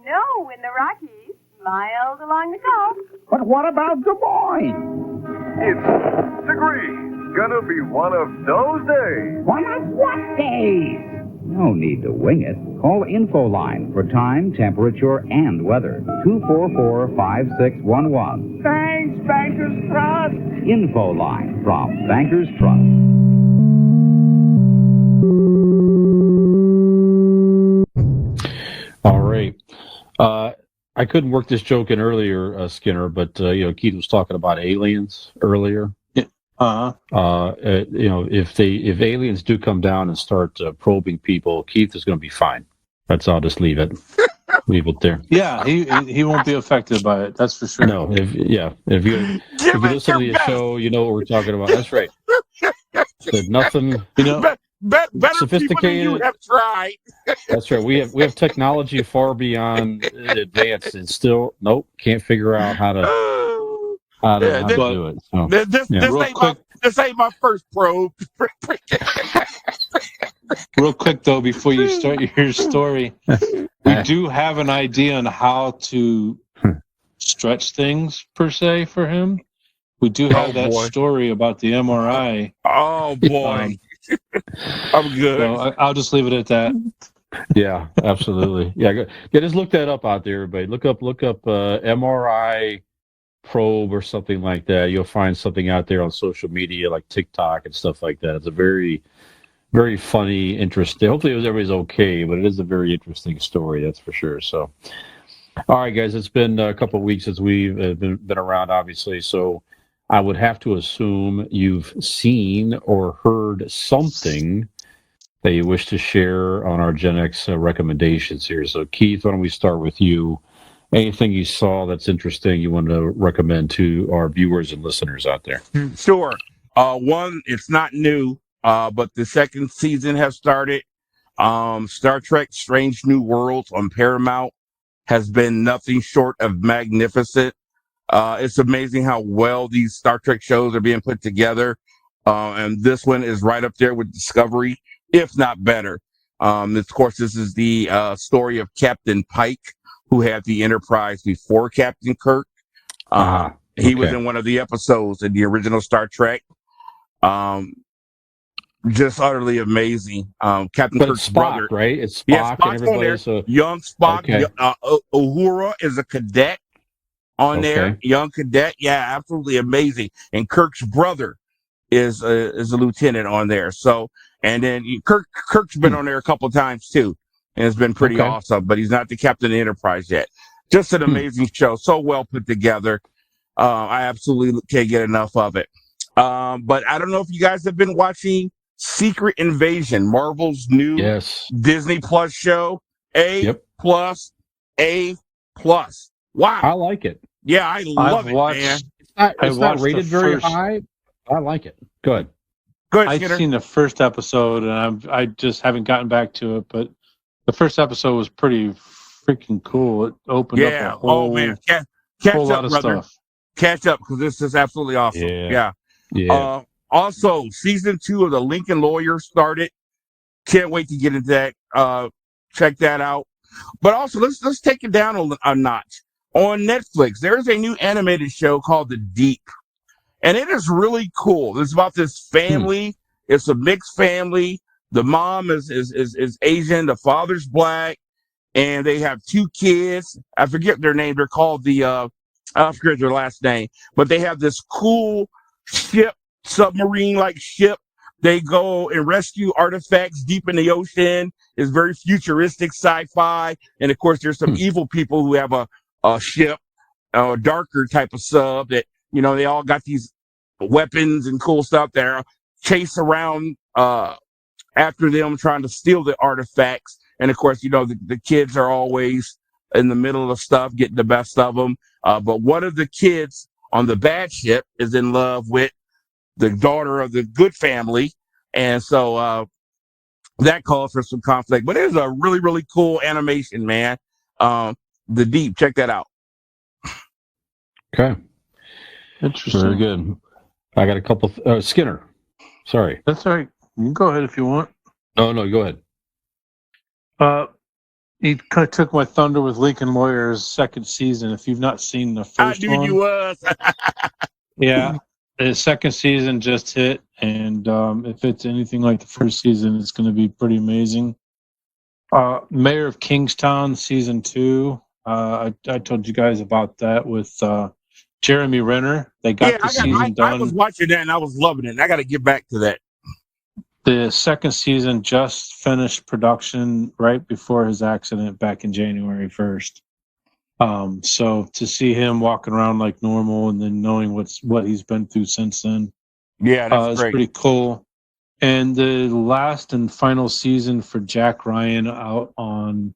No, in the Rockies, miles along the Gulf. But what about Des Moines? It's Degree. Gonna be one of those days. One of what days? No need to wing it. Call Infoline for time, temperature, and weather. 244-5611. Thanks, Bankers Trust. Infoline from Bankers Trust. All right. I couldn't work this joke in earlier, Skinner, but Keith was talking about aliens earlier. If aliens do come down and start probing people, Keith is going to be fine. I'll just leave it there. Yeah, he won't be affected by it. That's for sure. No, if you listen to the show, you know what we're talking about. That's right. There's nothing, better sophisticated. People than you have tried. That's right. We have technology far beyond advanced, and still can't figure out how to do it. So, This ain't my first probe. Real quick though, before you start your story, we do have an idea on how to stretch things per se for him. We do have that story about the MRI. Oh boy. I'm good. So I'll just leave it at that. Yeah, absolutely. Yeah, just look that up out there, everybody. Look up MRI probe or something like that. You'll find something out there on social media like TikTok and stuff like that. It's a very, very funny, interesting. Hopefully everybody's okay, but it is a very interesting story, that's for sure. So, all right, guys, it's been a couple of weeks since we've been around, obviously. So I would have to assume you've seen or heard something that you wish to share on our Gen X recommendations here. So, Keith, why don't we start with you? Anything you saw that's interesting you want to recommend to our viewers and listeners out there? Sure. One, it's not new, but the second season has started. Star Trek Strange New Worlds on Paramount has been nothing short of magnificent. It's amazing how well these Star Trek shows are being put together. And this one is right up there with Discovery, if not better. Of course, this is the story of Captain Pike, who had the Enterprise before Captain Kirk. He was in one of the episodes in the original Star Trek. Just utterly amazing. Captain But Kirk's it's Spock, brother. right? It's Yeah, Spock and Spock's on everybody. there. So Young Spock. okay, Uhura is a cadet on there. okay. Young cadet. Yeah, absolutely amazing. And Kirk's brother is a lieutenant on there. So, and then Kirk's been on there a couple of times too, and it's been pretty Okay. awesome. But he's not the captain of the Enterprise yet. Just an amazing show. So well put together. I absolutely can't get enough of it. But I don't know if you guys have been watching Secret Invasion, Marvel's new Yes. Disney Plus show. Yep. A plus. Wow. I like it. Yeah, I love it, man. It's not rated very high. I like it. Good. Good. I've seen the first episode, and I just haven't gotten back to it. But the first episode was pretty freaking cool. It opened up a whole, man, catch whole up, lot of brother. stuff. Catch up, because this is absolutely awesome. Yeah. Also, season 2 of The Lincoln Lawyer started. Can't wait to get into that. Check that out. But also, let's take it down a notch. On Netflix, there's a new animated show called The Deep. And it is really cool. It's about this family. It's a mixed family. The mom is Asian. The father's black. And they have 2 kids. I forget their name. They're called I forget their last name. But they have this cool ship, submarine-like ship. They go and rescue artifacts deep in the ocean. It's very futuristic sci-fi. And, of course, there's some evil people who have a ship, a darker type of sub that, they all got these weapons and cool stuff there. Chase around after them, trying to steal the artifacts. And, of course, the kids are always in the middle of stuff, getting the best of them. But one of the kids on the bad ship is in love with the daughter of the good family. And so that calls for some conflict. But it is a really, really cool animation, man. The Deep, check that out. Okay. Interesting. Very good. I got a couple. Skinner. Sorry. That's all right. You can go ahead if you want. No, go ahead. He kind of took my thunder with Lincoln Lawyer's second season. If you've not seen the first one, I knew you was. Yeah, the second season just hit, and if it's anything like the first season, it's going to be pretty amazing. Mayor of Kingstown season 2. I told you guys about that with Jeremy Renner. They got the season done. I was watching that and I was loving it. I got to get back to that. The second season just finished production right before his accident back in January 1st. So to see him walking around like normal and then knowing what he's been through since then, that's great. Pretty cool. And the last and final season for Jack Ryan out on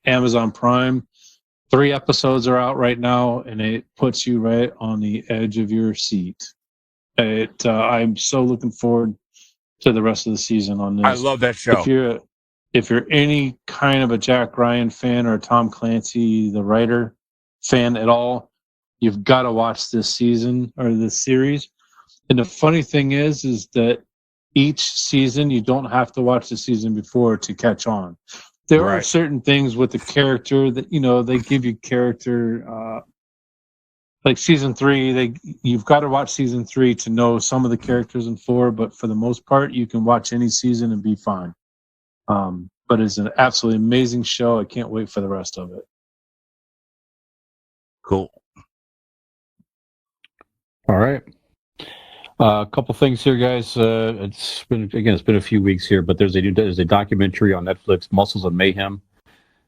Amazon Prime. 3 episodes are out right now, and it puts you right on the edge of your seat. I'm so looking forward to the rest of the season on this. I love that show. If you're any kind of a Jack Ryan fan or Tom Clancy, the writer, fan at all, you've got to watch this season or this series. And the funny thing is that each season you don't have to watch the season before to catch on. There are certain things with the character that they give you character. Like season 3, you've got to watch season 3 to know some of the characters in 4. But for the most part, you can watch any season and be fine. But it's an absolutely amazing show. I can't wait for the rest of it. Cool. All right. A couple things here, guys. It's been a few weeks here, but there's a documentary on Netflix, Muscles of Mayhem.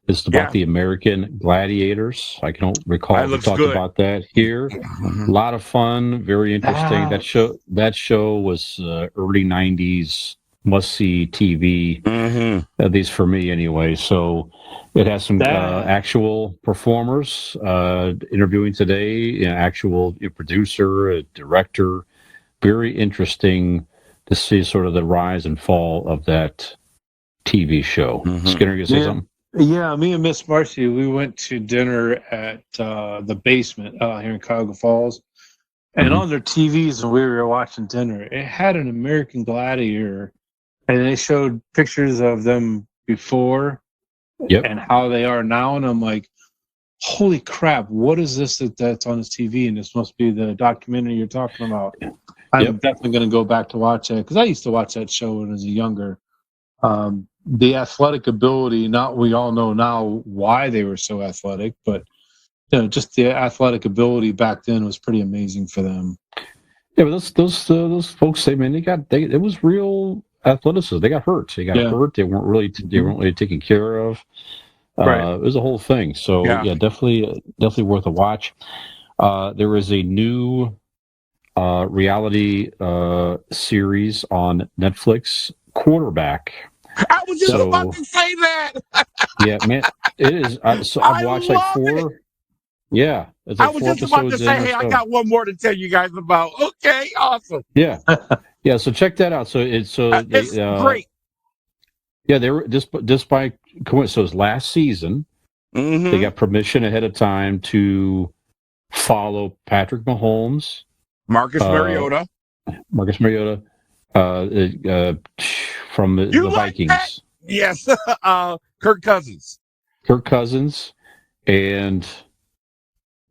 It's about the American Gladiators. I don't recall if we talked about that here. A lot of fun, very interesting. That show was early 90s must-see TV, at least for me anyway. So it has some actual performers interviewing today, actual producer, a director. Very interesting to see sort of the rise and fall of that TV show. Skinner, you say something? Yeah, me and Miss Marcy, we went to dinner at the basement here in Cuyahoga Falls. And on their TVs, when we were watching dinner, it had an American Gladiator. And they showed pictures of them before and how they are now. And I'm like, holy crap, what is this that's on his TV? And this must be the documentary you're talking about. I'm definitely going to go back to watch it because I used to watch that show when I was younger. The athletic ability, not we all know now why they were so athletic, but just the athletic ability back then was pretty amazing for them. Yeah, but those folks, I mean, it was real athleticism. They got hurt. They got hurt. They weren't really taken care of. It was a whole thing. So definitely worth a watch. There is a new reality series on Netflix, Quarterback. I was just about to say that. Yeah, man, it is. So I've watched like 4. It. Yeah, it's like I was 4 just about to episodes say, in. hey, I got one more to tell you guys about. Okay, awesome. Yeah, yeah. So check that out. So it's great. Yeah, they were just by coincidence. So it's last season. Mm-hmm. They got permission ahead of time to follow Patrick Mahomes, Marcus Mariota, from the Vikings. That? Yes, Kirk Cousins, and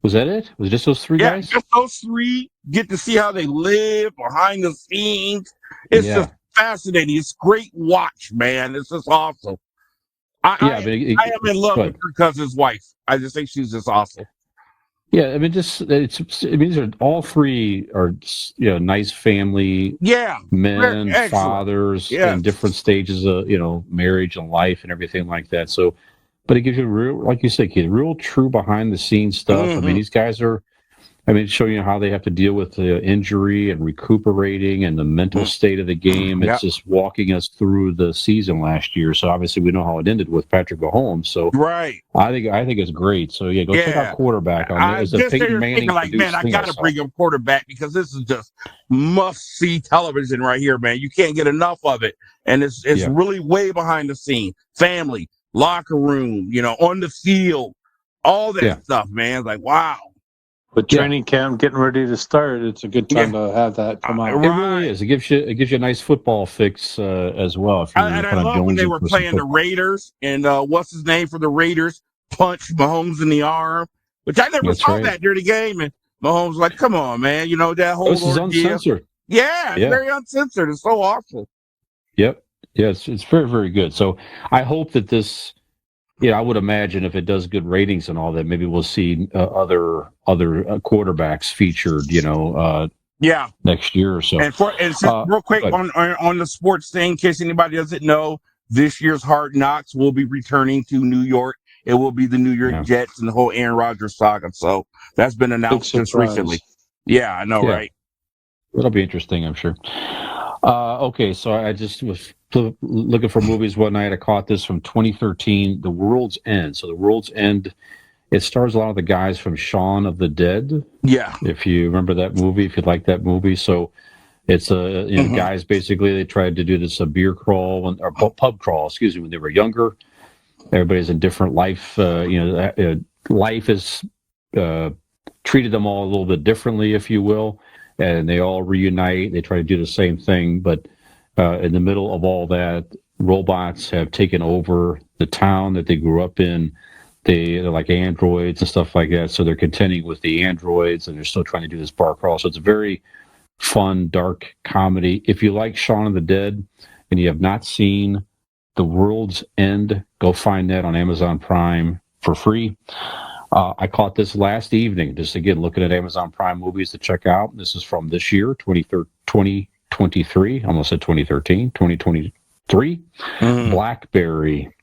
was that it? Was it just those 3 guys? Yeah, just those 3. Get to see how they live behind the scenes. It's just fascinating. It's great watch, man. It's just awesome. I am in love with Kirk Cousins' wife. I just think she's just awesome. Yeah, I mean, these are all 3 are nice family, men, fathers, in different stages of marriage and life and everything like that. So, but it gives you real, like you say, kid, real true behind the scenes stuff. Mm-hmm. I mean, these guys are. I mean, showing you how they have to deal with the injury and recuperating and the mental state of the game. It's just walking us through the season last year. So obviously we know how it ended with Patrick Mahomes. So I think it's great. So go check out Quarterback on it. It's a Peyton Manning produced man, I got to bring up Quarterback because this is just must-see television right here, man. You can't get enough of it, and it's really way behind the scene, family, locker room, on the field, all that stuff, man. Like wow. With training camp getting ready to start, it's a good time to have that come out. It really is. It gives you a nice football fix as well. If and I love when they were playing the Raiders, and what's his name for the Raiders punched Mahomes in the arm, which I never saw that during the game. And Mahomes was like, "Come on, man, that whole this is uncensored." Yeah, very uncensored. It's so awesome. Yep. Yeah, it's very, very good. So I hope that this. Yeah, I would imagine if it does good ratings and all that, maybe we'll see other quarterbacks featured, next year or so. And real quick on the sports thing, in case anybody doesn't know, this year's Hard Knocks will be returning to New York. It will be the New York Jets and the whole Aaron Rodgers saga. So that's been announced just recently. Yeah, I know, right? It'll be interesting, I'm sure. Okay, so I just was looking for movies one night. I caught this from 2013, The World's End. So The World's End, it stars a lot of the guys from Shaun of the Dead. Yeah. If you remember that movie, if you like that movie. So it's guys, basically, they tried to do this beer crawl, or pub crawl, when they were younger. Everybody's in different life. Life has treated them all a little bit differently, if you will. And they all reunite. They try to do the same thing, but in the middle of all that, robots have taken over the town that they grew up in. They're like androids and stuff like that. So they're contending with the androids, and they're still trying to do this bar crawl. So it's a very fun, dark comedy. If you like Shaun of the Dead and you have not seen The World's End, go find that on Amazon Prime for free. I caught this last evening, just again looking at Amazon Prime movies to check out. This is from this year, 2023. Almost said 2013, 2023. Blackberry.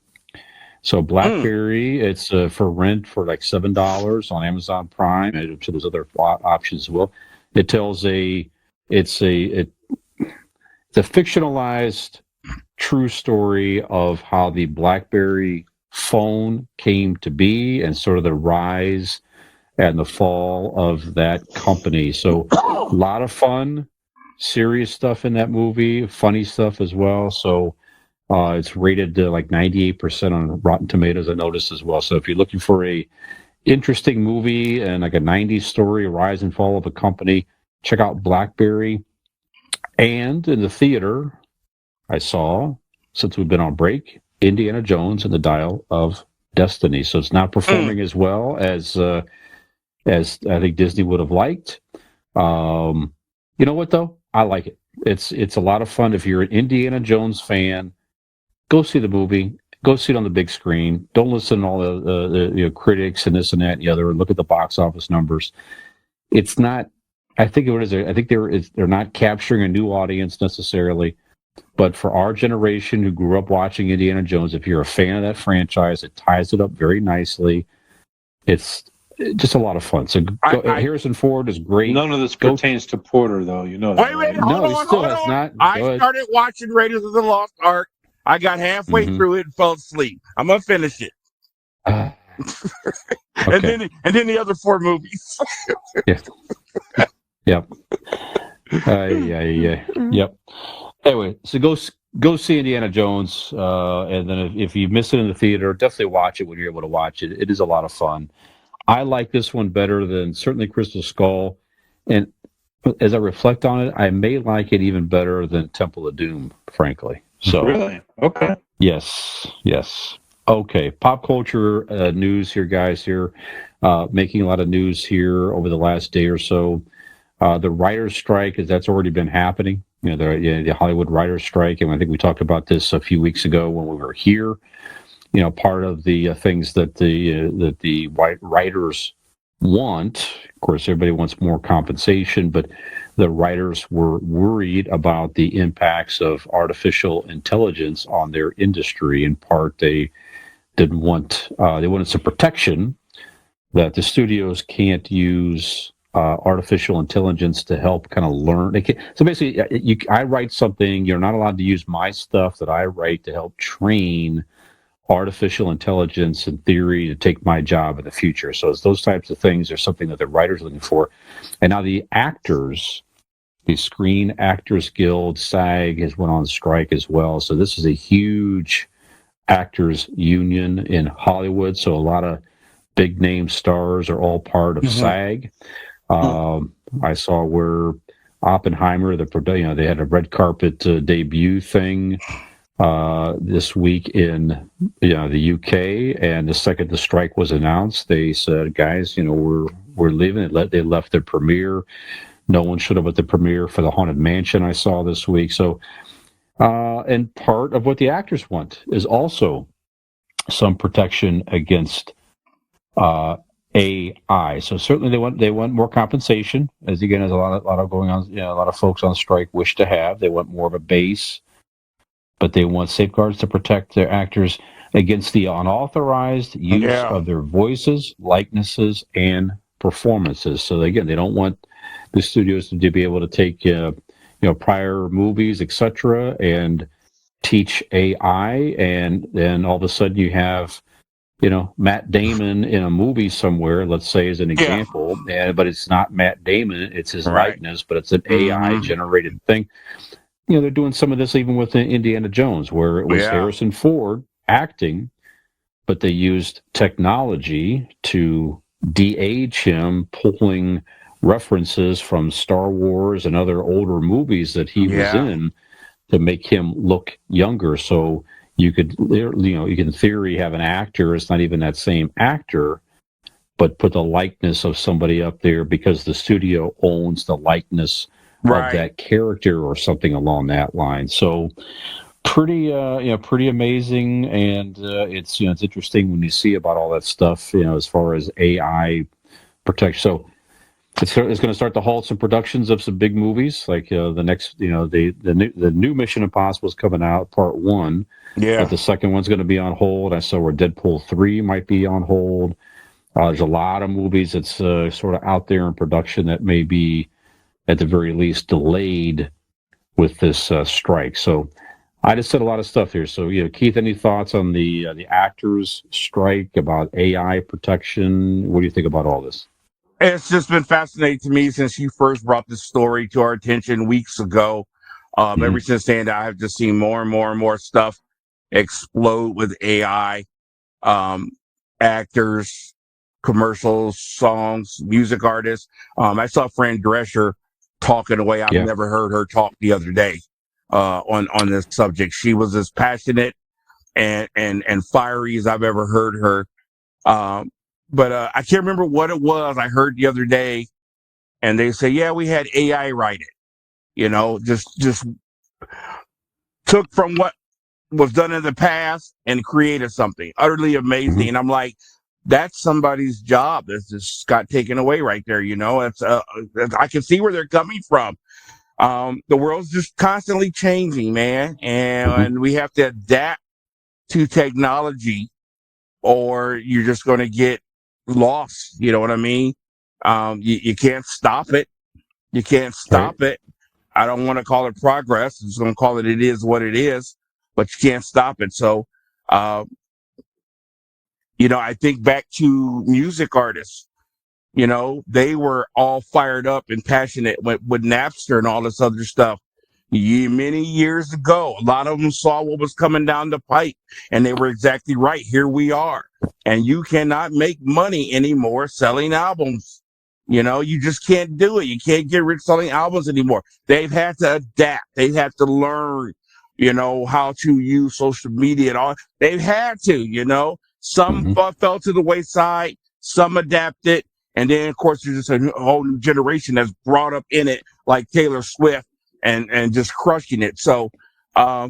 So Blackberry, it's for rent for like $7 on Amazon Prime. And I'm sure there's other options as well. It tells it's a fictionalized true story of how the Blackberry phone came to be and sort of the rise and the fall of that company. So a lot of fun, serious stuff in that movie, funny stuff as well. So it's rated like 98% on Rotten Tomatoes, I noticed as well. So if you're looking for a interesting movie and like a 90s story, a rise and fall of a company, check out Blackberry. And in the theater, I saw, since we've been on break, Indiana Jones and the Dial of destiny. So it's not performing as well as I think Disney would have liked. You know what though? I like it. It's a lot of fun. If you're an Indiana Jones fan, go see the movie. Go see it on the big screen. Don't listen to all the critics and this and that and the other. Look at the box office numbers. It's not. I think what is it? I think they're not capturing a new audience necessarily. But for our generation who grew up watching Indiana Jones, if you're a fan of that franchise, it ties it up very nicely. It's just a lot of fun. So Harrison Ford is great. None of this pertains to Porter, though. You know that. Wait, right? hold on. I started watching Raiders of the Lost Ark. I got halfway through it and fell asleep. I'm gonna finish it. Okay. and then the other 4 movies. Yeah. Yep. Yep. Anyway, so go see Indiana Jones, and then if you miss it in the theater, definitely watch it when you're able to watch it. It is a lot of fun. I like this one better than certainly Crystal Skull, and as I reflect on it, I may like it even better than Temple of Doom, frankly. So really, okay. Yes. Okay, pop culture news here, guys. Here, making a lot of news here over the last day or so. The writers' strike, that's already been happening. The Hollywood writers' strike, and I think we talked about this a few weeks ago when we were here. Part of the things that the writers want, of course, everybody wants more compensation, but the writers were worried about the impacts of artificial intelligence on their industry. In part, they didn't want they wanted some protection that the studios can't use artificial intelligence to help kind of learn. So basically, I write something, you're not allowed to use my stuff that I write to help train artificial intelligence and theory to take my job in the future. So it's those types of things are something that the writers are looking for. And now the actors, the Screen Actors Guild, SAG, has went on strike as well. So this is a huge actors union in Hollywood. So a lot of big name stars are all part of SAG. I saw where Oppenheimer, they had a red carpet debut thing this week in the UK, and the second the strike was announced, they said, "Guys, we're leaving." They left the premiere. No one showed up at the premiere for the Haunted Mansion I saw this week. So, and part of what the actors want is also some protection against AI. So certainly they want more compensation. As again, as a lot of going on, a lot of folks on strike wish to have. They want more of a base, but they want safeguards to protect their actors against the unauthorized use of their voices, likenesses, and performances. So again, they don't want the studios to be able to take prior movies, etc., and teach AI, and then all of a sudden you have Matt Damon in a movie somewhere, let's say as an example, but it's not Matt Damon, it's his likeness, but it's an AI generated thing. They're doing some of this even with Indiana Jones, where it was Harrison Ford acting, but they used technology to de-age him, pulling references from Star Wars and other older movies that he was in to make him look younger. So you could, you can in theory have an actor, it's not even that same actor, but put the likeness of somebody up there because the studio owns the likeness of that character or something along that line. So pretty amazing, and it's it's interesting when you see about all that stuff, as far as AI protection. So it's going to start to halt some productions of some big movies, like the next, the new Mission Impossible is coming out, Part 1. Yeah. But the second one's going to be on hold. I saw where Deadpool 3 might be on hold. There's a lot of movies that's sort of out there in production that may be, at the very least, delayed with this strike. So I just said a lot of stuff here. So, Keith, any thoughts on the actors' strike, about AI protection? What do you think about all this? It's just been fascinating to me since you first brought this story to our attention weeks ago. Ever since then, I have just seen more and more and more stuff explode with AI, actors, commercials, songs, music artists. I saw Fran Drescher talk in a way I've never heard her talk the other day on this subject. She was as passionate and fiery as I've ever heard her. But I can't remember what it was I heard the other day, and they say, yeah, we had AI write it. Just took from what was done in the past and created something utterly amazing. Mm-hmm. And I'm like, that's somebody's job that's just got taken away right there. It's I can see where they're coming from. The world's just constantly changing, man, and we have to adapt to technology, or you're just going to get lost. You know what I mean? You can't stop it. You can't stop it. I don't want to call it progress. I'm just going to call it is what it is, but you can't stop it. So, I think back to music artists. They were all fired up and passionate with Napster and all this other stuff. Many years ago, a lot of them saw what was coming down the pipe, and they were exactly right. Here we are, and you cannot make money anymore selling albums. You just can't do it. You can't get rich selling albums anymore. They've had to adapt. They've had to learn, how to use social media and all. They've had to, some fell to the wayside, some adapted. And then, of course, there's just a whole new generation that's brought up in it, like Taylor Swift, and just crushing it. So I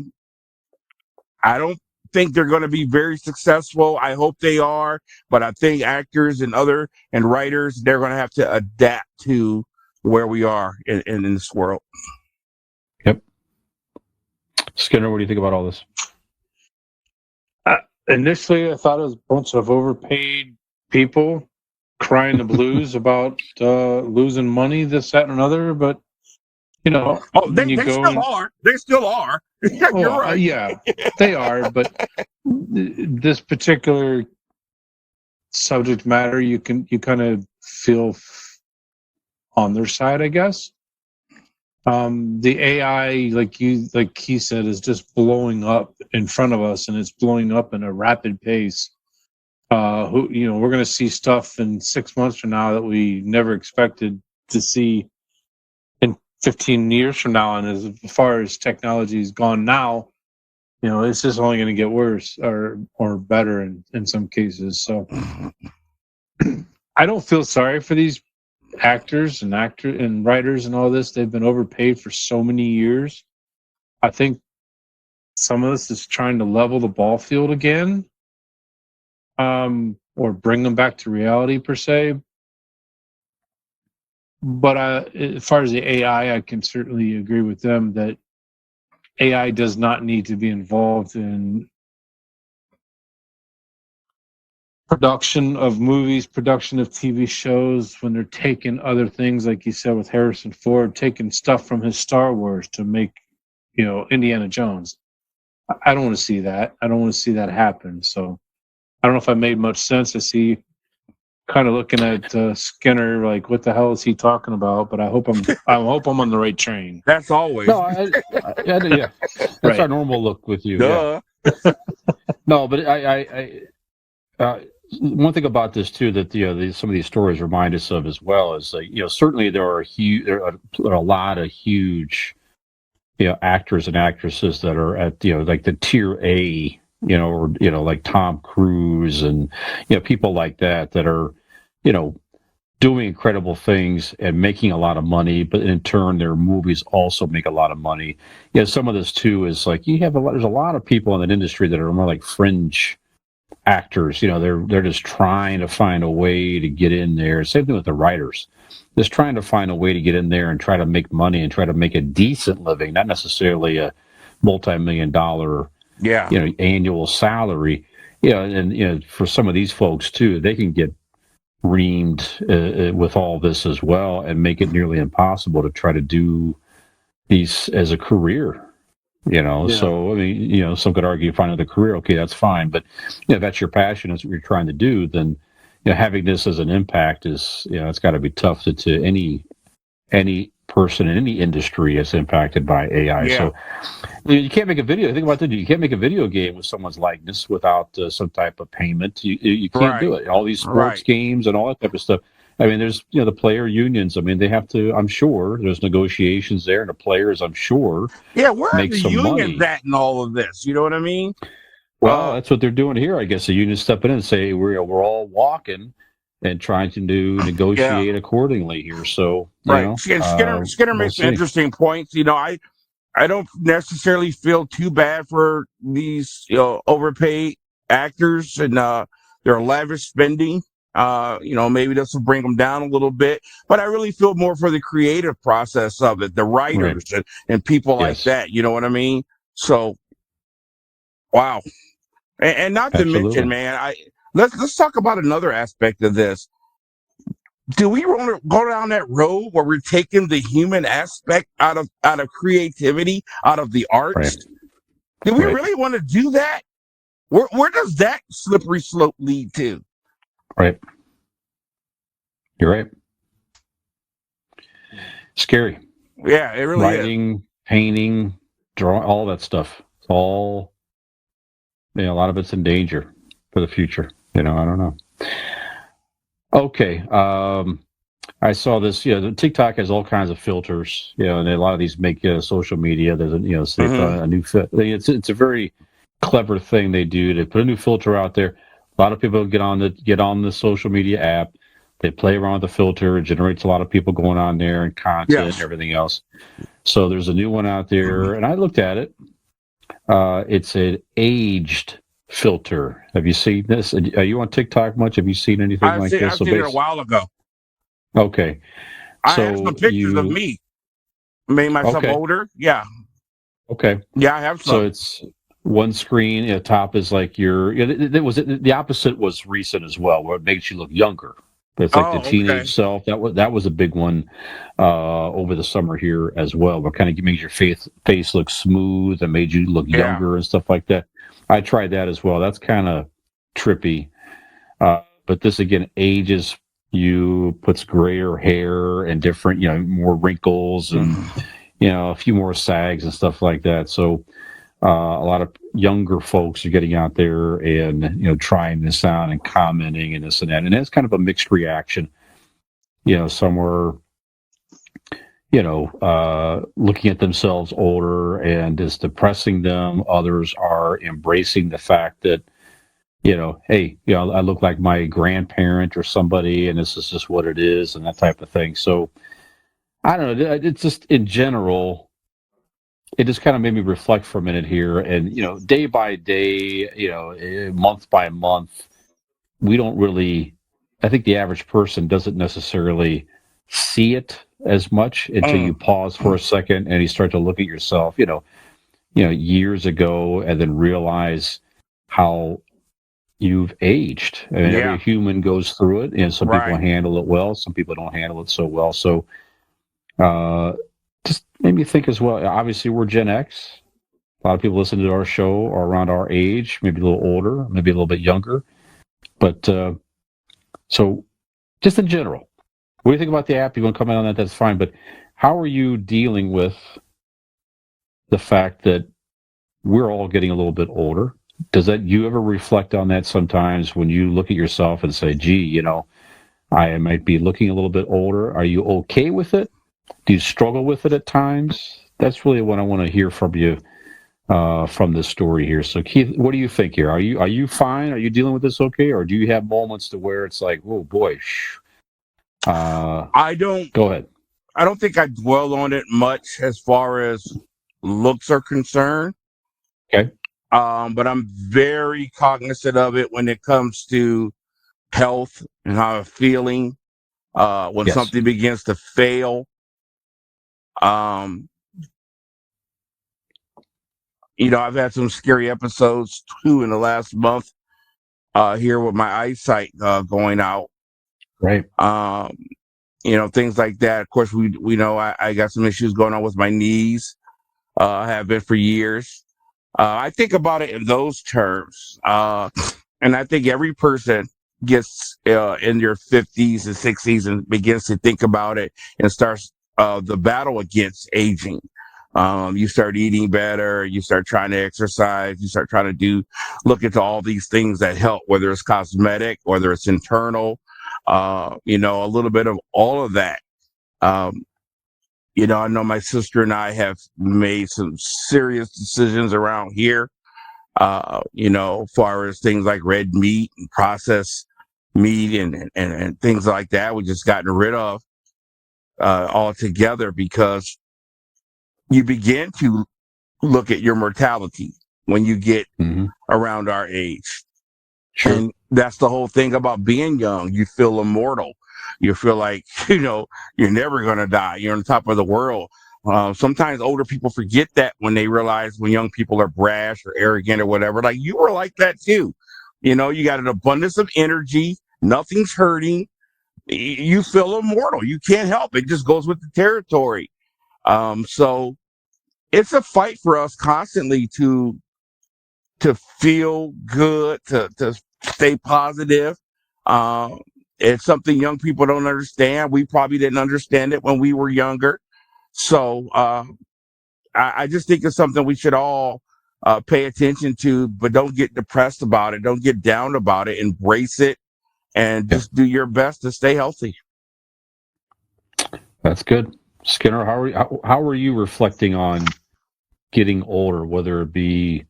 don't think they're going to be very successful. I hope they are, but I think actors and writers, they're going to have to adapt to where we are in this world. Yep. Skinner, what do you think about all this? Initially, I thought it was a bunch of overpaid people crying the blues about losing money, this, that, and another. But they still are. They still are. You're right. Yeah, they are. But this particular subject matter, you kind of feel on their side, I guess. The AI, like he said, is just blowing up in front of us, and it's blowing up in a rapid pace. We're going to see stuff in 6 months from now that we never expected to see in 15 years from now. And as far as technology has gone now, it's just only going to get worse or better in some cases. So I don't feel sorry for these actors and writers and all this. They've been overpaid for so many years. I think some of this is trying to level the ball field again. Or bring them back to reality per se. But as far as the AI, I can certainly agree with them that AI does not need to be involved in production of movies, production of TV shows, when they're taking other things, like you said with Harrison Ford, taking stuff from his Star Wars to make, Indiana Jones. I don't want to see that. I don't want to see that happen. So I don't know if I made much sense. I see kind of looking at Skinner like, what the hell is he talking about? But I hope I'm on the right train. That's always. No, yeah. That's right. Our normal look with you. Duh. Yeah. No, but I one thing about this too that some of these stories remind us of as well is certainly there are a lot of huge actors and actresses that are at like the tier A. Or like Tom Cruise and people like that are doing incredible things and making a lot of money, but in turn their movies also make a lot of money. Some of this too is like there's a lot of people in that industry that are more like fringe actors. They're just trying to find a way to get in there. Same thing with the writers, just trying to find a way to get in there and try to make money and try to make a decent living, not necessarily a multi-million-dollar annual salary. And for some of these folks too, they can get reamed with all this as well and make it nearly impossible to try to do these as a career. So I mean, some could argue find another career. Okay, that's fine, but if that's your passion, that's what you're trying to do, then having this as an impact is it's got to be tough to any person in any industry that's impacted by AI. Yeah. So you can't make a video. Think about that. You can't make a video game with someone's likeness without some type of payment. You can't do it. All these sports games and all that type of stuff. I mean, there's the player unions. I mean, they have to. I'm sure there's negotiations there, and the players, I'm sure, where make are the some unions money. at in all of this? You know what I mean? Well, that's what they're doing here, I guess. The union stepping in and say we're all walking and trying to negotiate accordingly here. So right. Skinner we'll makes some see. interesting points. I don't necessarily feel too bad for these overpaid actors and their lavish spending. Maybe this will bring them down a little bit, but I really feel more for the creative process of it, the writers and people like that. You know what I mean? So, wow. And not to mention, man, let's talk about another aspect of this. Do we want to go down that road where we're taking the human aspect out of creativity, out of the arts? Do we really want to do that? Where does that slippery slope lead to? Right. You're right. Scary. Yeah, it really Writing, painting, drawing, all that stuff. It's all, a lot of it's in danger for the future. I don't know. Okay. I saw this. TikTok has all kinds of filters. And a lot of these make social media. There's a new. It's a very clever thing they do. They put a new filter out there. A lot of people get on the social media app. They play around with the filter. It generates a lot of people going on there and content and everything else. So there's a new one out there, and I looked at it. It's an aged filter. Have you seen this? Are you on TikTok much? Have you seen anything like this? I've seen it a while ago. Okay. I have some pictures of me. Made myself older. Yeah. Okay. Yeah, I have some. So it's one screen. The top is like the opposite was recent as well, where it makes you look younger. It's like the teenage self. That was a big one over the summer here as well. Where kind of makes your face look smooth and made you look younger and stuff like that. I tried that as well. That's kind of trippy. But this again ages you, puts grayer hair and different, more wrinkles and a few more sags and stuff like that. So a lot of younger folks are getting out there and trying this out and commenting and this and that, and it's kind of a mixed reaction. Some were looking at themselves older and it's depressing them. Others are embracing the fact that hey, I look like my grandparent or somebody, and this is just what it is, and that type of thing. So I don't know. It's just in general. It just kind of made me reflect for a minute here, and day by day, month by month, we don't really. I think the average person doesn't necessarily see it as much until you pause for a second and you start to look at yourself, years ago, and then realize how you've aged. I mean, every human goes through it, and some people handle it well, some people don't handle it so well. So, just made me think as well. Obviously, we're Gen X. A lot of people listen to our show are around our age, maybe a little older, maybe a little bit younger. But so, just in general, what do you think about the app? You want to comment on that? That's fine. But how are you dealing with the fact that we're all getting a little bit older? Does you ever reflect on that sometimes when you look at yourself and say, gee, I might be looking a little bit older? Are you okay with it? Do you struggle with it at times? That's really what I want to hear from you from this story here. So, Keith, what do you think here? Are you fine? Are you dealing with this okay? Or do you have moments to where it's like, oh, boy. I don't. Go ahead. I don't think I dwell on it much as far as looks are concerned. Okay. But I'm very cognizant of it when it comes to health and how I'm feeling when something begins to fail. I've had some scary episodes too in the last month here with my eyesight going out. Right. Things like that. Of course, we know I got some issues going on with my knees. I have been for years. I think about it in those terms. And I think every person gets in their 50s and 60s and begins to think about it and starts the battle against aging. You start eating better, you start trying to exercise, you start trying to look into all these things that help, whether it's cosmetic, whether it's internal, a little bit of all of that. I know my sister and I have made some serious decisions around here As far as things like red meat and processed meat and things like that, we just gotten rid of altogether, because you begin to look at your mortality when you get around our age. Sure. And that's the whole thing about being young. You feel immortal. You feel like, you're never going to die. You're on top of the world. Sometimes older people forget that when they realize when young people are brash or arrogant or whatever. Like, you were like that too. You got an abundance of energy. Nothing's hurting. You feel immortal. You can't help it. It just goes with the territory. So it's a fight for us constantly to feel good, to stay positive. It's something young people don't understand. We probably didn't understand it when we were younger. So I just think it's something we should all pay attention to, but don't get depressed about it. Don't get down about it. Embrace it and just do your best to stay healthy. That's good. Skinner, how are you reflecting on getting older, whether it be,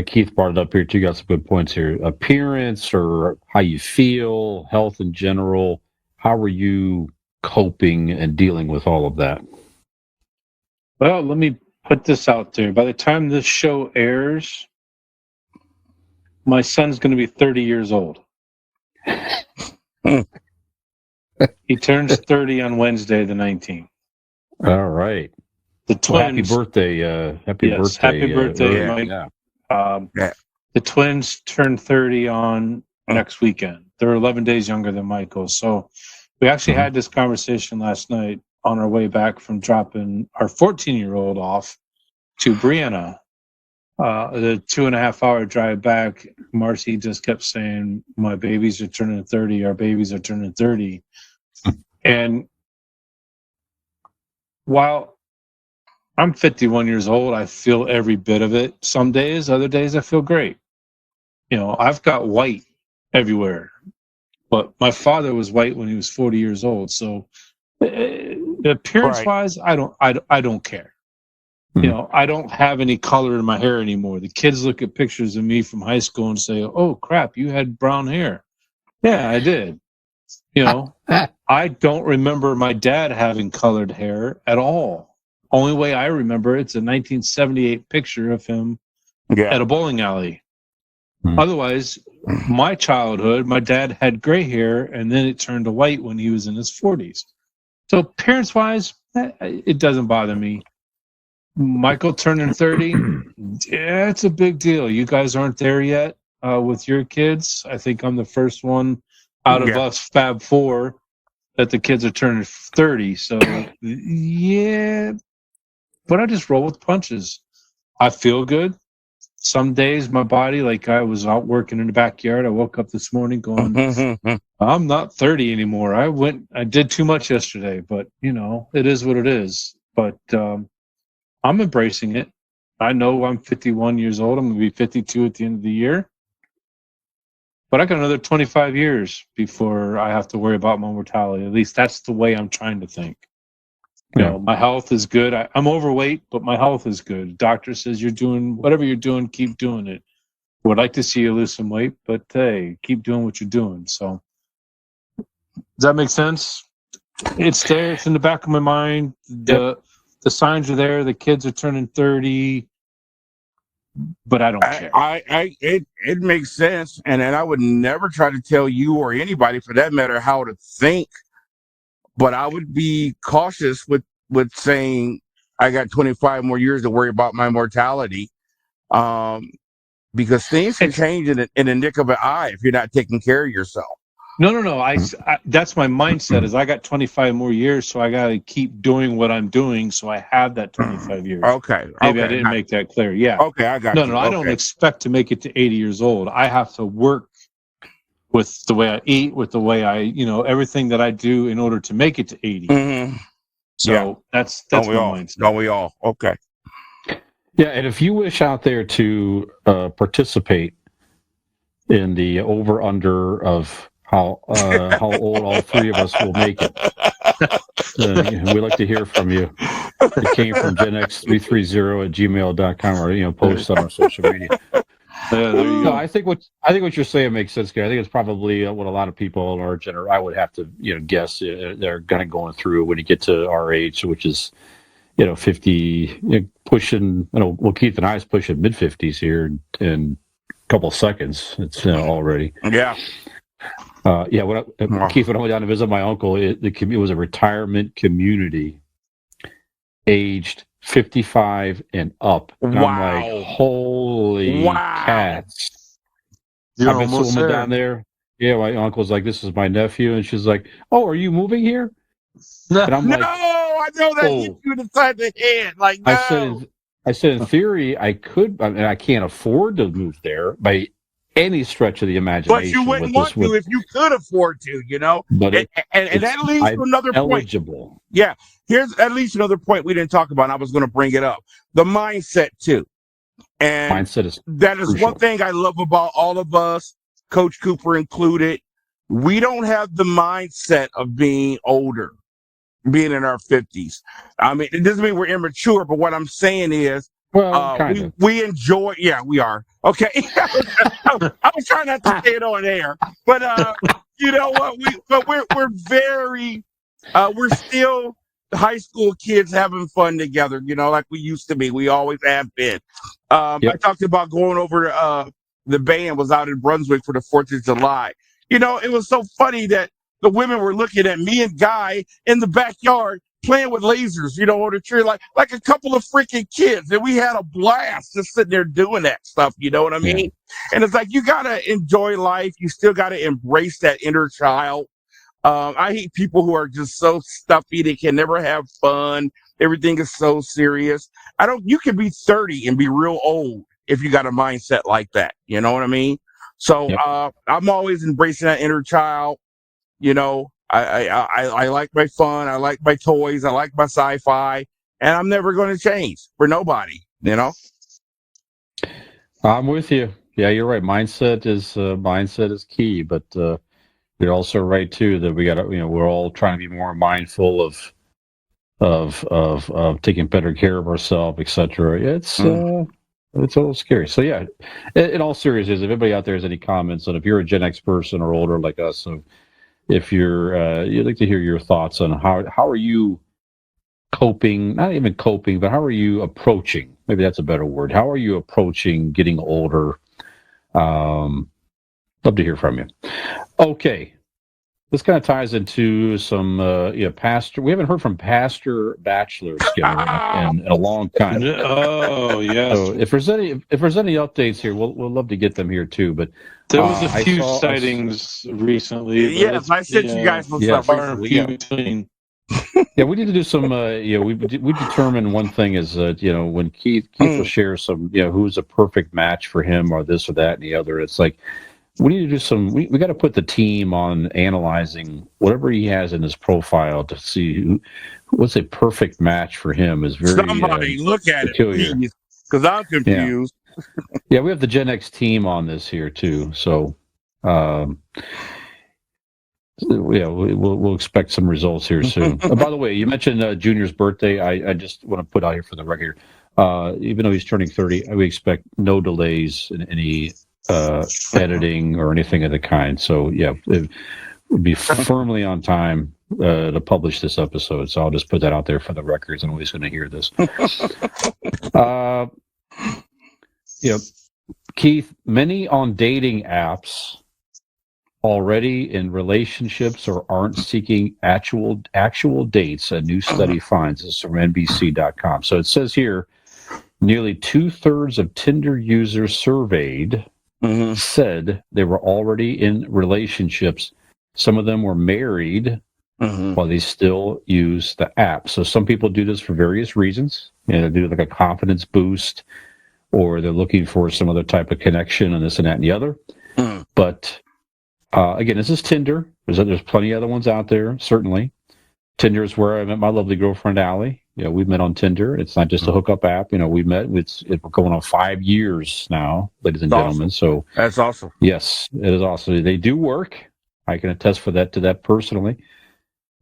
Keith brought it up here too, got some good points here, appearance or how you feel, health in general. How are you coping and dealing with all of that? Well, let me put this out there. By the time this show airs, my son's going to be 30 years old. He turns 30 on Wednesday, the 19th. All right. The twins. Well, happy birthday. Happy birthday, Mike. Yeah. The twins turn 30 on next weekend. They're 11 days younger than Michael. So we actually had this conversation last night on our way back from dropping our 14-year-old off to Brianna. The 2.5-hour drive back, Marcy just kept saying, my babies are turning 30. Our babies are turning 30. And while I'm 51 years old, I feel every bit of it. Some days, other days, I feel great. I've got white everywhere. But my father was white when he was 40 years old. So appearance-wise, I don't care. I don't have any color in my hair anymore. The kids look at pictures of me from high school and say, oh, crap, you had brown hair. Yeah, I did. I don't remember my dad having colored hair at all. Only way I remember it's a 1978 picture of him at a bowling alley. Otherwise, my childhood, my dad had gray hair, and then it turned to white when he was in his 40s. So appearance-wise, it doesn't bother me. Michael turning 30, yeah, it's a big deal. You guys aren't there yet with your kids. I think I'm the first one out of us Fab Four that the kids are turning 30. So, yeah, but I just roll with punches. I feel good. Some days my body, like I was out working in the backyard. I woke up this morning going, I'm not 30 anymore. I did too much yesterday, but it is what it is. But I'm embracing it. I know I'm 51 years old. I'm going to be 52 at the end of the year. But I got another 25 years before I have to worry about my mortality. At least that's the way I'm trying to think. My health is good. I'm overweight, but my health is good. The doctor says you're doing whatever you're doing, keep doing it. Would like to see you lose some weight, but hey, keep doing what you're doing. So does that make sense? It's there. It's in the back of my mind. The signs are there. The kids are turning 30, but I don't care. It makes sense, and I would never try to tell you or anybody, for that matter, how to think. But I would be cautious with saying I got 25 more years to worry about my mortality, because things can change in the nick of an eye if you're not taking care of yourself. No. I that's my mindset. Is I got 25 more years, so I got to keep doing what I'm doing, so I have that 25 years. Okay. Maybe I didn't make that clear. Yeah. Okay, I got you. No, I don't expect to make it to 80 years old. I have to work with the way I eat, with the way I, everything that I do in order to make it to 80. Mm-hmm. So that's my mindset. Don't we all? Okay. Yeah, and if you wish out there to participate in the over/under of how old all three of us will make it, we'd like to hear from you. It came from GenX330 at gmail.com, or post on our social media. Yeah, there you No, go. I think what you're saying makes sense, Gary. I think it's probably what a lot of people in our I would have to guess they're kind of going through when you get to our age, which is 50, pushing. Well, Keith and I is pushing mid 50s here in a couple of seconds. It's already. Yeah. Keith, when I went down to visit my uncle, it was a retirement community, aged 55 and up. And I'm like, holy cats. You're I met some almost woman there. down there. Yeah, my uncle's like, this is my nephew. And she's like, oh, are you moving here? And I'm like, I know that hit you in the side of the head. Like, no. I said, in theory, I could, and I can't afford to move there by any stretch of the imagination. But you wouldn't want to if you could afford to, But and that leads to another eligible. point. Yeah, here's at least another point we didn't talk about, and I was going to bring it up. The mindset, too. And mindset is that is crucial. one thing I love about all of us, Coach Cooper included. We don't have the mindset of being older, being in our 50s. I mean, it doesn't mean we're immature, but what I'm saying is, we enjoy. Yeah, we are. Okay. I was trying not to say it on air, but you know what? We're very, we're still high school kids having fun together, like we used to be. We always have been. I talked about going over to the band was out in Brunswick for the 4th of July. It was so funny that the women were looking at me and Guy in the backyard playing with lasers, on the tree, like a couple of freaking kids. And we had a blast just sitting there doing that stuff. You know what I mean? Yeah. And it's like, you got to enjoy life. You still got to embrace that inner child. I hate people who are just so stuffy. They can never have fun. Everything is so serious. You can be 30 and be real old if you got a mindset like that. You know what I mean? So I'm always embracing that inner child. I like my fun. I like my toys. I like my sci-fi, and I'm never going to change for nobody. I'm with you. Yeah, you're right. Mindset is key, but you're also right too that we got to. We're all trying to be more mindful of taking better care of ourselves, etc. It's a little scary. So yeah, in all seriousness, if anybody out there has any comments, and if you're a Gen X person or older like us, so if you'd like to hear your thoughts on how are you coping, not even coping, but how are you approaching, maybe that's a better word, how are you approaching getting older? Love to hear from you. Okay, this kind of ties into some pastor. We haven't heard from Pastor Bachelor Skinner in a long time. Oh yes. So if there's any updates here, we'll love to get them here too. But there was a few sightings recently. Yes, I sent you guys some stuff recently. Yeah, we need to do some. We determined one thing is when Keith will share some who's a perfect match for him or this or that and the other. It's like we need to do some. We got to put the team on analyzing whatever he has in his profile to see what's a perfect match for him. Is very somebody look at peculiar. It because I'm confused. Yeah, we have the Gen X team on this here too. So. We'll expect some results here soon. By the way, you mentioned Junior's birthday. I just want to put out here for the record, even though he's turning 30, we expect no delays in any editing or anything of the kind. So yeah, it would be firmly on time to publish this episode. So I'll just put that out there for the records. I'm always going to hear this. Keith, many on dating apps already in relationships or aren't seeking actual dates, a new study finds. This is from NBC.com. So it says here, nearly 2/3 of Tinder users surveyed said they were already in relationships. Some of them were married while they still use the app. So some people do this for various reasons. They do like a confidence boost, or they're looking for some other type of connection and this and that and the other. But again, this is Tinder. There's plenty of other ones out there, certainly. Tinder is where I met my lovely girlfriend, Allie. We've met on Tinder. It's not just a hookup app. We met. We're going on 5 years now, ladies and gentlemen. So that's awesome. Yes, it is awesome. They do work. I can attest to that personally.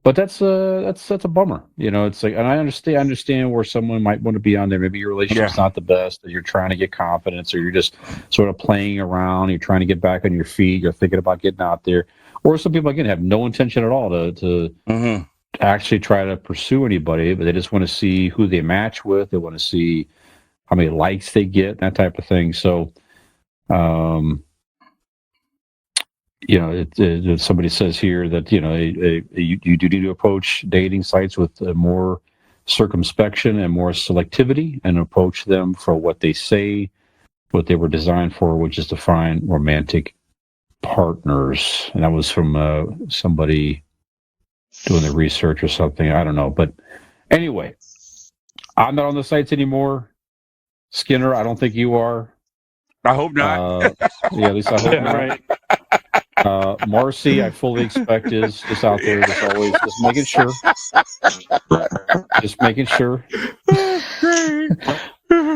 But that's a bummer. It's like, and I understand where someone might want to be on there. Maybe your relationship's not the best, or you're trying to get confidence, or you're just sort of playing around. You're trying to get back on your feet. You're thinking about getting out there. Or some people, again, have no intention at all to actually try to pursue anybody, but they just want to see who they match with. They want to see how many likes they get, that type of thing. So, somebody says here that you do need to approach dating sites with more circumspection and more selectivity, and approach them for what they say, what they were designed for, which is to find romantic partners. And that was from somebody doing the research or something. I don't know, but anyway, I'm not on the sites anymore. Skinner, I don't think you are. I hope not. At least I hope not. Right. Marcy, I fully expect is out there, just always, just making sure. Just making sure.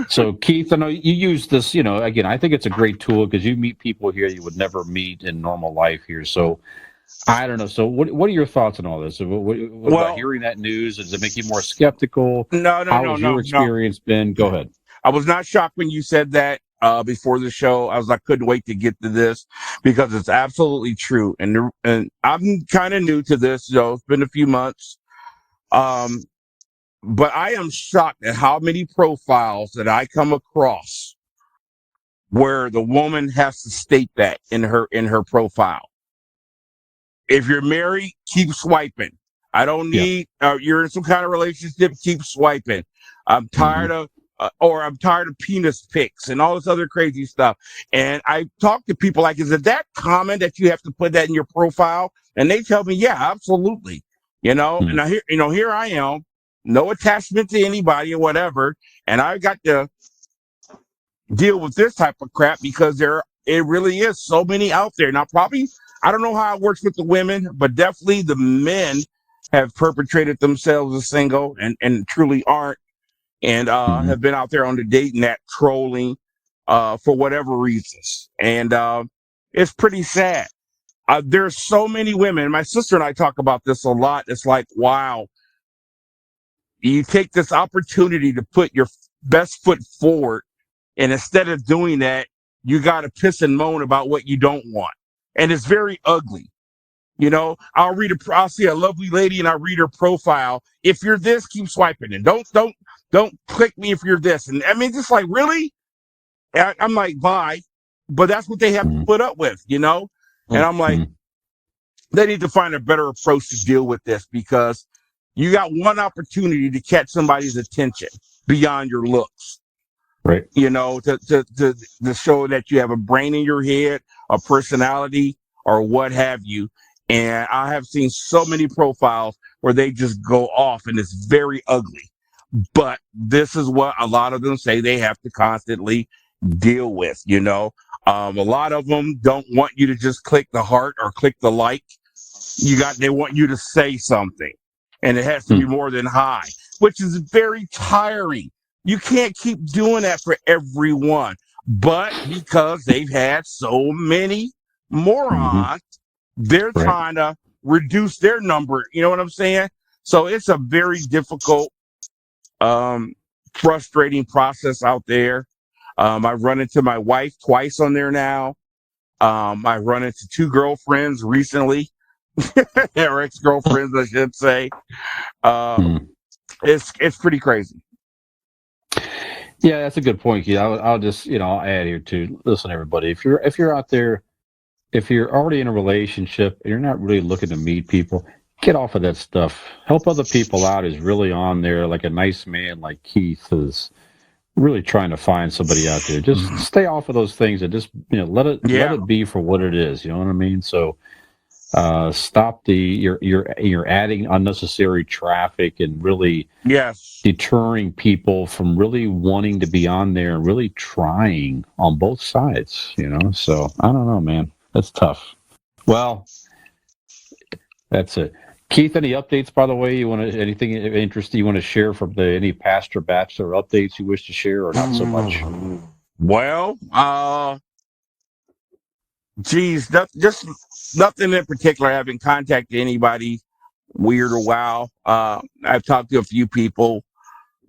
So, Keith, I know you use this, again, I think it's a great tool because you meet people here you would never meet in normal life here. So, I don't know. So, what are your thoughts on all this? What about hearing that news? Does it make you more skeptical? No. How has your experience been? Go ahead. I was not shocked when you said that before the show. I couldn't wait to get to this because it's absolutely true. And I'm kind of new to this, it's been a few months. But I am shocked at how many profiles that I come across where the woman has to state that in her profile. If you're married, keep swiping. I don't need, you're in some kind of relationship, keep swiping. I'm tired of, I'm tired of penis pics and all this other crazy stuff. And I talk to people like, is it that common that you have to put that in your profile? And they tell me, yeah, absolutely. And here I am, no attachment to anybody or whatever. And I got to deal with this type of crap because it really is so many out there. Now, probably, I don't know how it works with the women, but definitely the men have perpetrated themselves as single and truly aren't, and have been out there on the dating app trolling for whatever reasons. And it's pretty sad. There's so many women. My sister and I talk about this a lot. It's like, wow, you take this opportunity to put your best foot forward, and instead of doing that, you got to piss and moan about what you don't want. And it's very ugly. I'll see a lovely lady and I'll read her profile. If you're this, keep swiping, and don't click me if you're this. And I mean, just like, really? I'm like, bye. But that's what they have to put up with, And I'm like, they need to find a better approach to deal with this, because you got one opportunity to catch somebody's attention beyond your looks. Right. To show that you have a brain in your head, a personality, or what have you. And I have seen so many profiles where they just go off, and it's very ugly. But this is what a lot of them say they have to constantly deal with. A lot of them don't want you to just click the heart or click the like. They want you to say something, and it has to be more than hi, which is very tiring. You can't keep doing that for everyone, but because they've had so many morons, they're trying to reduce their number. You know what I'm saying? So it's a very difficult, frustrating process out there. I've run into my wife twice on there now. I run into 2 girlfriends recently, or ex-girlfriends, I should say. It's pretty crazy. Yeah, that's a good point, Keith. I'll just, I'll add here too. Listen, everybody, if you're out there, if you're already in a relationship and you're not really looking to meet people, get off of that stuff. Help other people out is really on there, like a nice man like Keith is really trying to find somebody out there. Just stay off of those things and just, let it be for what it is. You know what I mean? So stop you're adding unnecessary traffic and really deterring people from really wanting to be on there and really trying on both sides, So I don't know, man. That's tough. Well, that's it. Keith, any updates, by the way? Anything interesting you want to share from any past or bachelor updates you wish to share, or not so much? Well, just nothing in particular. I haven't contacted anybody weird or wow. I've talked to a few people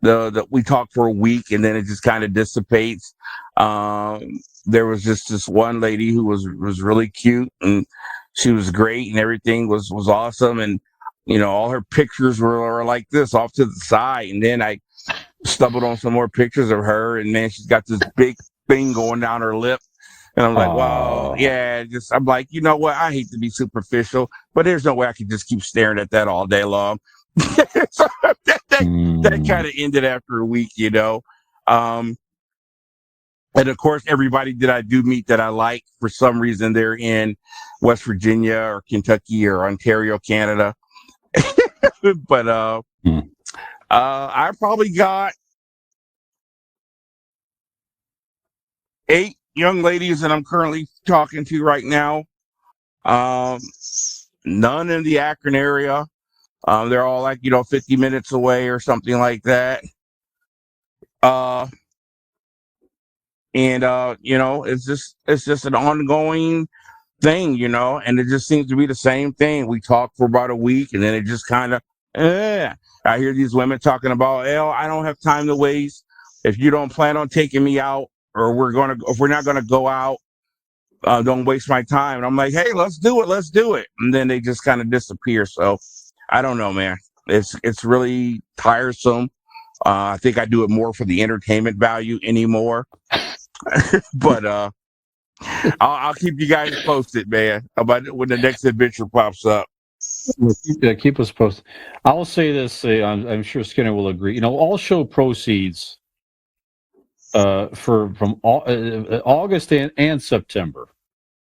that we talk for a week and then it just kind of dissipates. There was just this one lady who was really cute and she was great and everything was awesome. And, all her pictures were like this off to the side. And then I stumbled on some more pictures of her and man, she's got this big thing going down her lip. And I'm like, wow, yeah, I'm like, you know what? I hate to be superficial, but there's no way I can just keep staring at that all day long. So that kind of ended after a week, and of course, everybody that I do meet that I like, for some reason, they're in West Virginia or Kentucky or Ontario, Canada. But I probably got 8 young ladies that I'm currently talking to right now. None in the Akron area. They're all like, 50 minutes away or something like that. It's just an ongoing thing, and it just seems to be the same thing. We talk for about a week and then it just kind of, I hear these women talking about, I don't have time to waste. If you don't plan on taking me out or if we're not going to go out, don't waste my time. And I'm like, hey, let's do it. And then they just kind of disappear. So I don't know, man. It's really tiresome. I think I do it more for the entertainment value anymore. But I'll keep you guys posted, man, about when the next adventure pops up. Keep us posted. I will say this: I'm sure Skinner will agree. All show proceeds from August and September,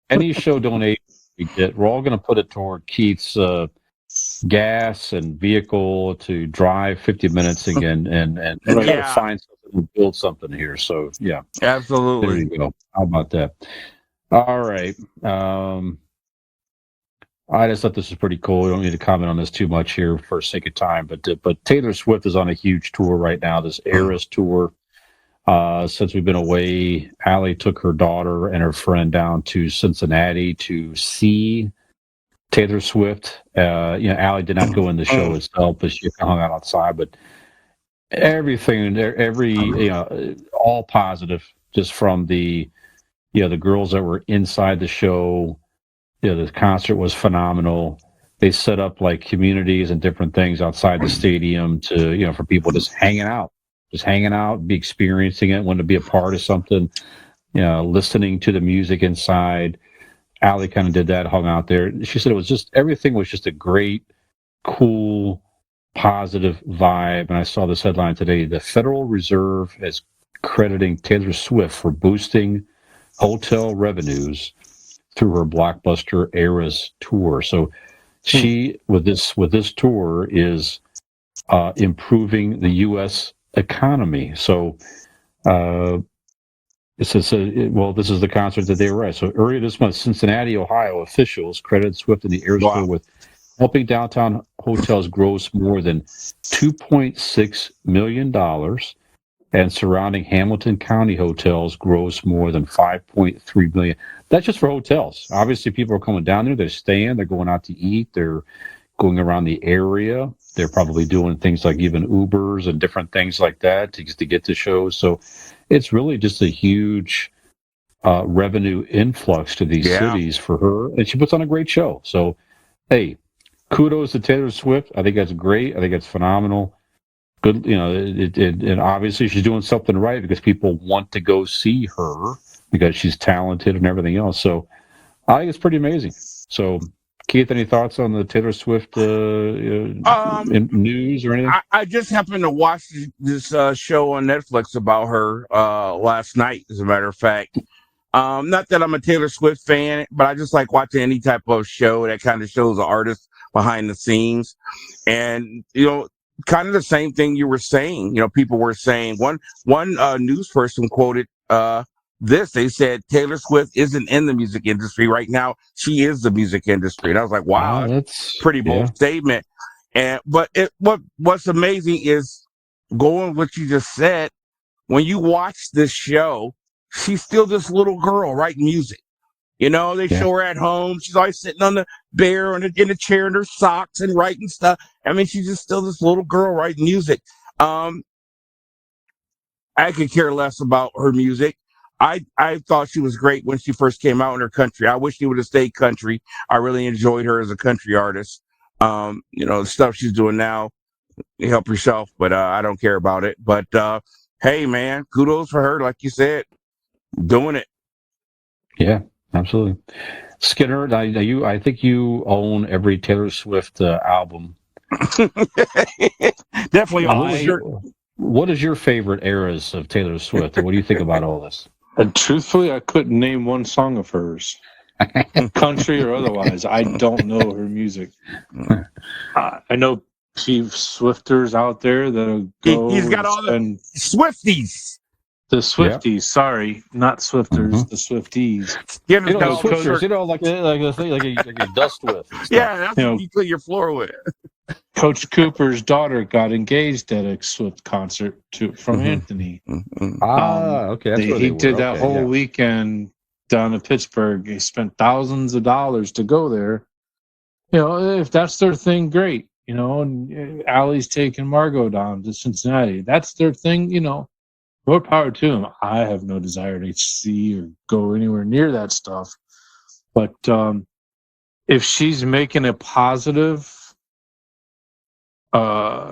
any show donation we get, we're all going to put it toward Keith's gas and vehicle to drive 50 minutes again and try to find something and build something here. So yeah, absolutely. There you go. How about that? All right. I just thought this was pretty cool. We don't need to comment on this too much here for sake of time, but Taylor Swift is on a huge tour right now, this Eras tour. Since we've been away, Allie took her daughter and her friend down to Cincinnati to see Taylor Swift. Allie did not go in the show itself, but she hung out outside. But everything, all positive, just from the girls that were inside the show. The concert was phenomenal. They set up like communities and different things outside the stadium to, for people just hanging out, be experiencing it, wanting to be a part of something, listening to the music inside. Allie kind of did that, hung out there. She said everything was just a great, cool, positive vibe. And I saw this headline today: the Federal Reserve is crediting Taylor Swift for boosting hotel revenues through her blockbuster Eras tour. So she, with this tour, is improving the U.S. economy. So it says, this is the concert that they were at. So earlier this month, Cincinnati, Ohio officials credited Swift in the Eras tour with helping downtown hotels gross more than $2.6 million, and surrounding Hamilton County hotels gross more than $5.3 million. That's just for hotels. Obviously, people are coming down there. They're staying. They're going out to eat. They're going around the area. They're probably doing things like even Ubers and different things like that to get to shows. So it's really just a huge revenue influx to these cities for her. And she puts on a great show. So, hey, kudos to Taylor Swift. I think that's great. I think that's phenomenal. Good, and obviously she's doing something right because people want to go see her because she's talented and everything else. So I think it's pretty amazing. So, Keith, any thoughts on the Taylor Swift news or anything? I just happened to watch this show on Netflix about her last night, as a matter of fact. Not that I'm a Taylor Swift fan, but I just like watching any type of show that kind of shows the artist behind the scenes. And, kind of the same thing you were saying. People were saying, one news person quoted this. They said Taylor Swift isn't in the music industry right now. She is the music industry. And I was like, wow, that's pretty bold statement. But what's amazing is, going what you just said, when you watch this show, she's still this little girl writing music. You know, they show her at home. She's always sitting on the bear in a chair in her socks and writing stuff. I mean, she's just still this little girl writing music. I could care less about her music. I thought she was great when she first came out in her country. I wish she would have stayed country. I really enjoyed her as a country artist. You know, the stuff she's doing now, help yourself, but I don't care about it. But hey, man, kudos for her, like you said, doing it. Yeah, absolutely. Skinner, I think you own every Taylor Swift album. Definitely on the shirt. What is your favorite eras of Taylor Swift? What do you think about all this? And truthfully, I couldn't name one song of hers, country or otherwise. I don't know her music. I know Swifters out there that go. He's got all the Swifties. The Swifties, sorry, not Swifters, the Swifties. You know, Swifters, like a dust with. Yeah, that's what you clean your floor with. Coach Cooper's daughter got engaged at a Swift concert from Anthony. Okay. He did that whole weekend down in Pittsburgh. He spent thousands of dollars to go there. You know, if that's their thing, great. You know, and Allie's taking Margot down to Cincinnati. That's their thing, you know. More power to them. I have no desire to see or go anywhere near that stuff. But if she's making a positive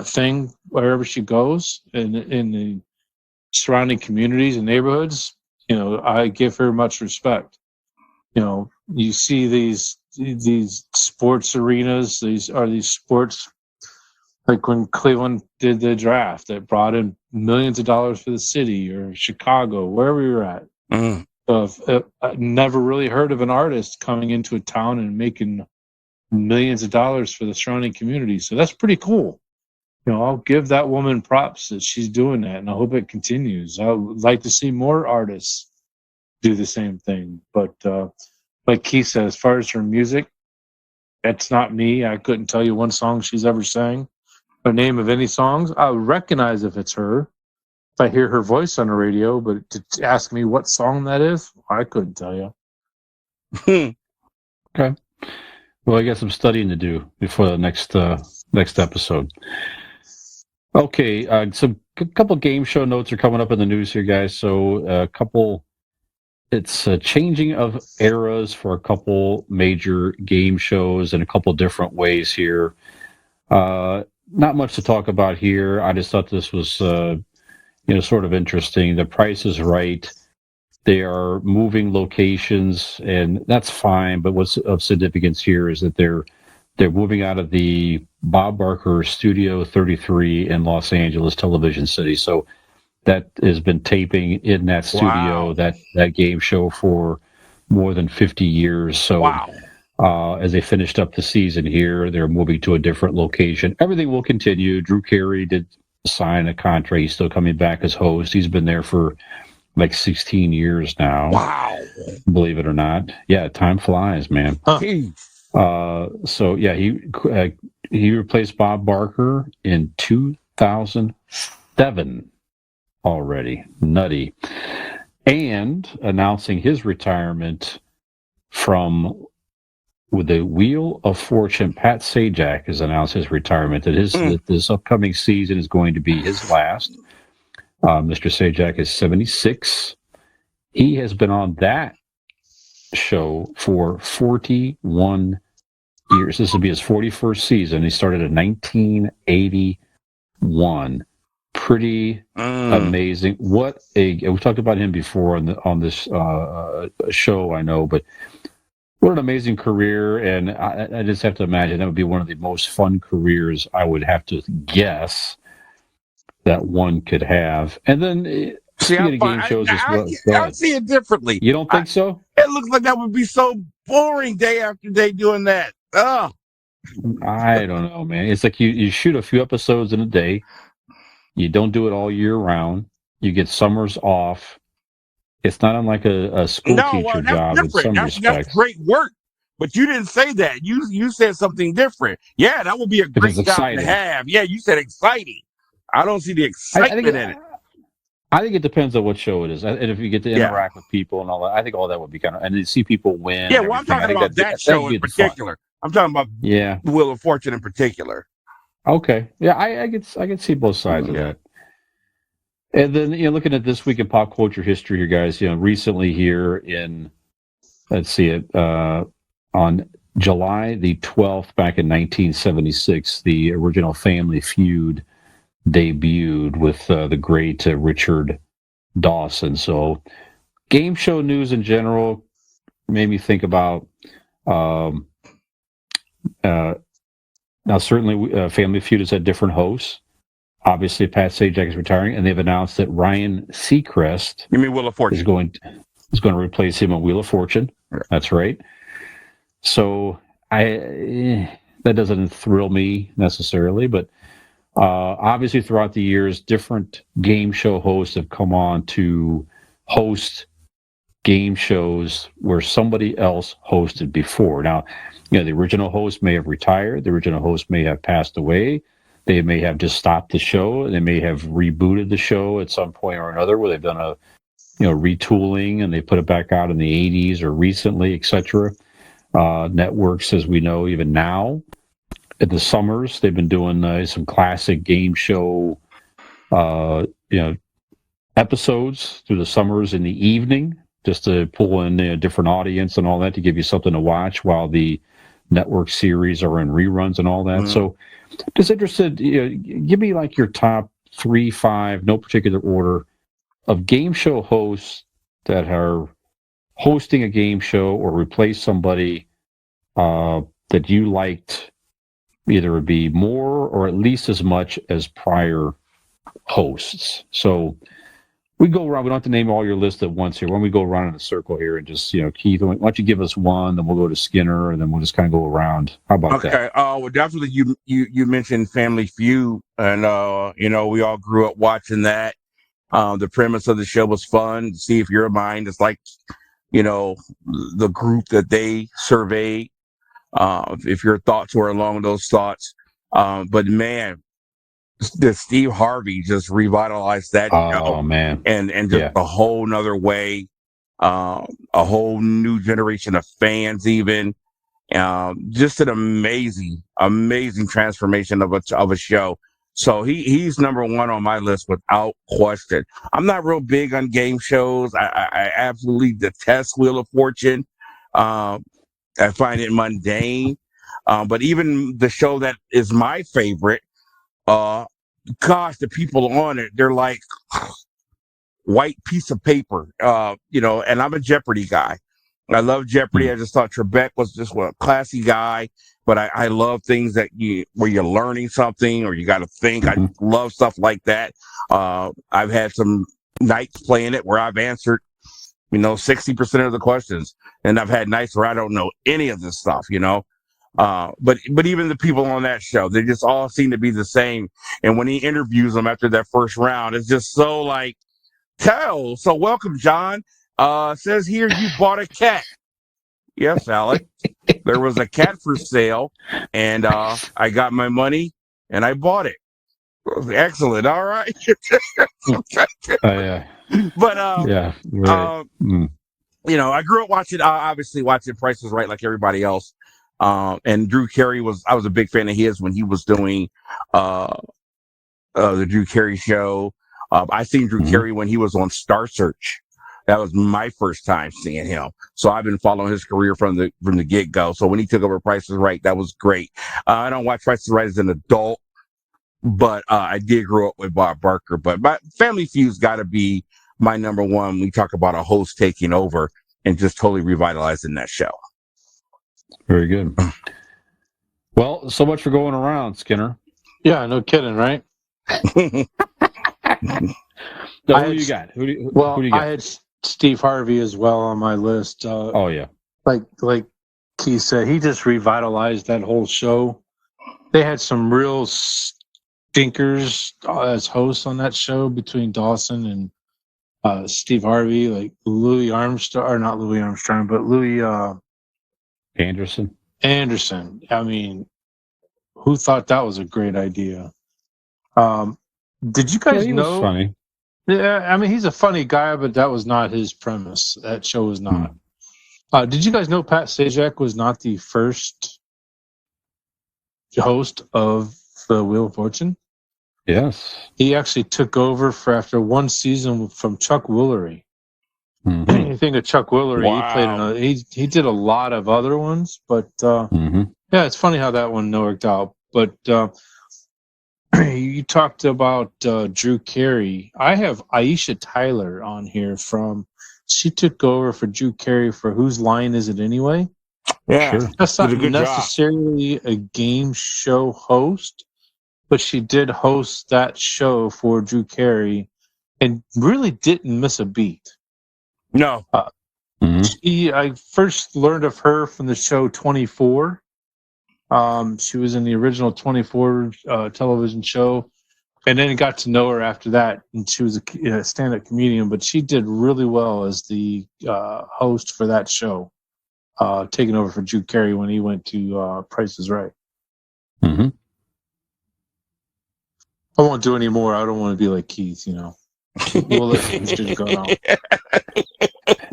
thing wherever she goes in the surrounding communities and neighborhoods, you know, I give her much respect. You know, you see these sports arenas, these sports, like when Cleveland did the draft that brought in millions of dollars for the city, or Chicago, wherever you're at. I never really heard of an artist coming into a town and making millions of dollars for the surrounding community. So that's pretty cool. You know, I'll give that woman props that she's doing that, and I hope it continues. I would like to see more artists do the same thing. But like Keith said, as far as her music, that's not me. I couldn't tell you one song she's ever sang. The name of any songs, I would recognize if it's her, if I hear her voice on the radio, but to ask me what song that is, I couldn't tell you. Okay. Well, I got some studying to do before the next episode. Okay, so a couple game show notes are coming up in the news here, guys. So it's a changing of eras for a couple major game shows in a couple different ways here. Not much to talk about here. I just thought this was, sort of interesting. The Price is Right. They are moving locations, and that's fine. But what's of significance here is that they're moving out of the Bob Barker Studio 33 in Los Angeles, Television City. So that has been taping in that studio, that game show for more than 50 years. So. Wow. As they finished up the season here, they're moving to a different location. Everything will continue. Drew Carey did sign a contract. He's still coming back as host. He's been there for like 16 years now. Wow. Believe it or not. Yeah, time flies, man. So, yeah, he replaced Bob Barker in 2007 already. Nutty. And announcing his retirement from... With the Wheel of Fortune, Pat Sajak has announced his retirement. That this upcoming season is going to be his last. Mr. Sajak is 76. He has been on that show for 41 years. This will be his 41st season. He started in 1981. Pretty amazing. We talked about him before on this show, I know, but what an amazing career, and I just have to imagine that would be one of the most fun careers I would have to guess that one could have. And then game shows as well. I see it differently. You don't think so? It looks like that would be so boring day after day doing that. Oh, I don't know, man. It's like you shoot a few episodes in a day. You don't do it all year round. You get summers off. It's not unlike a school teacher job in some respects. That's great work, but you didn't say that. You said something different. Yeah, that would be a great job to have. Yeah, you said exciting. I don't see the excitement in it. I think it depends on what show it is, and if you get to interact with people and all that, I think all that would be kind of, and to see people win. Yeah, and well, I'm everything, I talking think about that that'd show be in the fun. particular. I'm talking about Wheel of Fortune in particular. Okay, yeah, I can see both sides of that. And then looking at this week in pop culture history here, guys. Recently here in, let's see it, on July the 12th, back in 1976, the original Family Feud debuted with the great Richard Dawson. So, game show news in general made me think about. Um, Now, certainly, Family Feud has had different hosts. Obviously, Pat Sajak is retiring, and they've announced that Ryan Seacrest You mean Wheel of Fortune? is going to replace him on Wheel of Fortune. That's right. So that doesn't thrill me necessarily, but obviously throughout the years, different game show hosts have come on to host game shows where somebody else hosted before. Now, the original host may have retired, the original host may have passed away, they may have just stopped the show, they may have rebooted the show at some point or another where they've done a retooling and they put it back out in the 80s or recently, etc. Networks, as we know, even now, in the summers, they've been doing some classic game show, episodes through the summers in the evening, just to pull in a different audience and all that, to give you something to watch while the network series are in reruns and all that. So, just interested, give me like your top 3, 5, no particular order, of game show hosts that are hosting a game show or replace somebody that you liked, either it be more or at least as much as prior hosts. So we go around. We don't have to name all your list at once here. Why don't we go around in a circle here and just, Keith, why don't you give us one, then we'll go to Skinner, and then we'll just kind of go around. How about that? Okay. Well, definitely you mentioned Family Feud, and we all grew up watching that. The premise of the show was fun. See if your mind is like, the group that they surveyed. If your thoughts were along those thoughts, but man, the Steve Harvey just revitalized that show. Oh man, and just a whole nother way, a whole new generation of fans, even. Just an amazing transformation of a show. So he's number one on my list without question. I'm not real big on game shows. I absolutely detest Wheel of Fortune. I find it mundane. But even the show that is my favorite, gosh, the people on it, they're like white piece of paper. And I'm a Jeopardy guy. I love Jeopardy. I just thought Trebek was just a classy guy, but I love things where you're learning something or you got to think. I love stuff like that. I've had some nights playing it where I've answered, 60% of the questions, and I've had nights where I don't know any of this stuff, But even the people on that show, they just all seem to be the same. And when he interviews them after that first round, it's just so like, so welcome, John. Says here you bought a cat. Yes, Alec. There was a cat for sale, and I got my money and I bought it. Excellent. All right. Yeah. But yeah. Right. I grew up obviously watching Price is Right like everybody else. And Drew Carey I was a big fan of his when he was doing the Drew Carey show. I seen Drew Carey when he was on Star Search. That was my first time seeing him. So I've been following his career from the get-go. So when he took over Price is Right, that was great. I don't watch Price is Right as an adult, but I did grow up with Bob Barker. But my Family Feud's got to be my number one when we talk about a host taking over and just totally revitalizing that show. Very good. Well, so much for going around, Skinner. Yeah, no kidding, right? Who do you got? Who do you got? I had Steve Harvey as well on my list. Oh yeah, like Keith said, he just revitalized that whole show. They had some real stinkers as hosts on that show between Dawson and Steve Harvey, like Louis Armstrong, or not Louis Armstrong, but Louis Anderson. I mean, who thought that was a great idea? Did you guys know? Was funny. Yeah, I mean, he's a funny guy, but that was not his premise. That show was not. Did you guys know Pat Sajak was not the first host of the Wheel of Fortune? Yes. He actually took over after one season from Chuck Woolery. Mm-hmm. You think of Chuck Woolery, Wow. he did a lot of other ones, but Mm-hmm. yeah, it's funny how that one worked out. But you talked about Drew Carey. I have Aisha Tyler on here she took over for Drew Carey for Whose Line Is It Anyway? Yeah. Sure. That's Did not a good job. necessarily a game show host, but she did host that show for Drew Carey and really didn't miss a beat. No. I first learned of her from the show 24. She was in the original 24 television show, and then got to know her after that. And she was a stand-up comedian, but she did really well as the host for that show, taking over for Drew Carey when he went to Price is Right. Mm-hmm. I won't do any more. I don't want to be like Keith, We'll let things go on.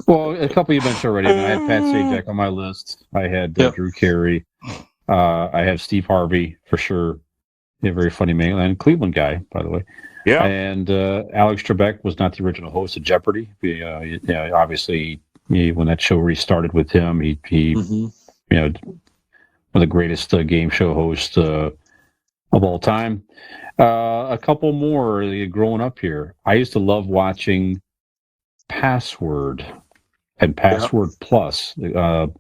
Well, a couple you mentioned already. I had Pat Sajak on my list. I had Drew Carey. I have Steve Harvey for sure. A very funny man, and Cleveland guy, by the way. Yeah. And Alex Trebek was not the original host of Jeopardy. Obviously, when that show restarted with him, he one of the greatest game show hosts of all time. A couple more growing up here. I used to love watching Password and Password Plus. So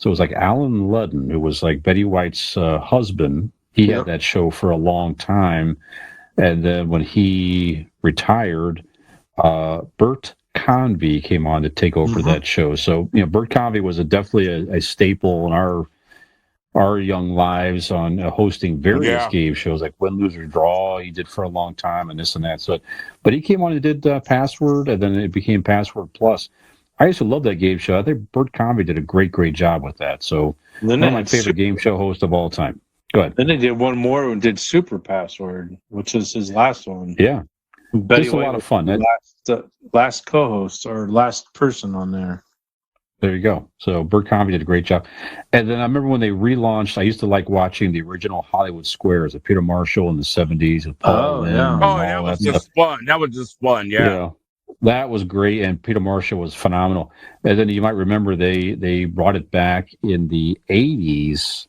it was like Alan Ludden, who was like Betty White's husband. He had that show for a long time. And then when he retired, Bert Convey came on to take over that show. So, Bert Convey was definitely a staple in our young lives on hosting various game shows like Win, Lose, or Draw. He did for a long time and this and that. So, but he came on and did Password, and then it became Password Plus. I used to love that game show. I think Bert Convey did a great job with that. So, one of my favorite game show hosts of all time. Go ahead. Then they did one more and did Super Password, which is his last one. Yeah. Betty Just a lot of fun. Last co-host or last person on there. There you go. So Bert Convey did a great job. And then I remember when they relaunched, I used to like watching the original Hollywood Squares of Peter Marshall in the 70s. With Paul Lynde and that was just fun. That was just fun, yeah. That was great, and Peter Marshall was phenomenal. And then you might remember they brought it back in the 80s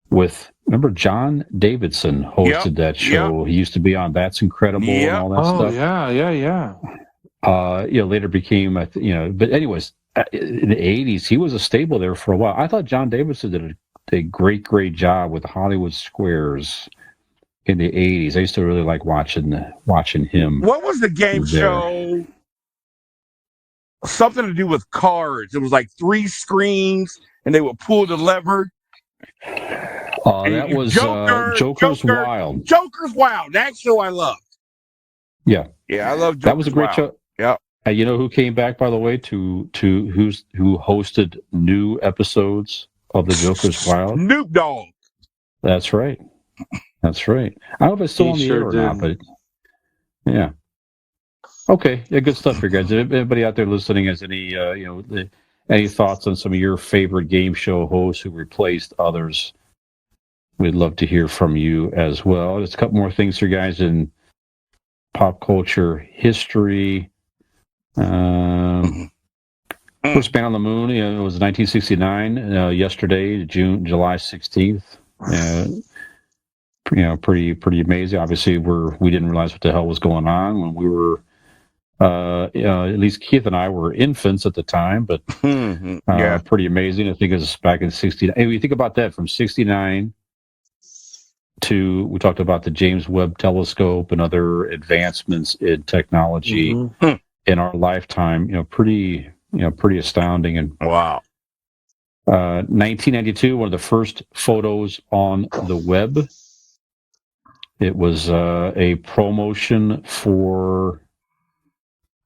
with, remember John Davidson hosted that show. He used to be on That's Incredible and all that stuff. Yeah. Later became, but anyways, in the 80s, he was a staple there for a while. I thought John Davidson did a great job with Hollywood Squares in the 80s. I used to really like watching him. What was the game show? Something to do with cards. It was like 3 screens, and they would pull the lever. That was Joker's Wild. Joker's Wild. That show I loved. Yeah, I love Joker's that was a great show. Yeah. You know who came back, by the way, who hosted new episodes of the Joker's Wild? Snoop Dogg. That's right. I don't know if it's still on the air or not, but yeah. Okay, good stuff here, guys. If anybody out there listening has any any thoughts on some of your favorite game show hosts who replaced others, we'd love to hear from you as well. There's a couple more things here, guys, in pop culture history. First Man on the Moon, it was 1969. Yesterday, July 16th. Pretty amazing. Obviously, we didn't realize what the hell was going on when we were. At least Keith and I were infants at the time, but pretty amazing. I think it was back in 69. And you think about that, from 69 to, we talked about the James Webb Telescope and other advancements in technology in our lifetime. Pretty astounding. And wow. 1992, one of the first photos on the web. It was a promotion for.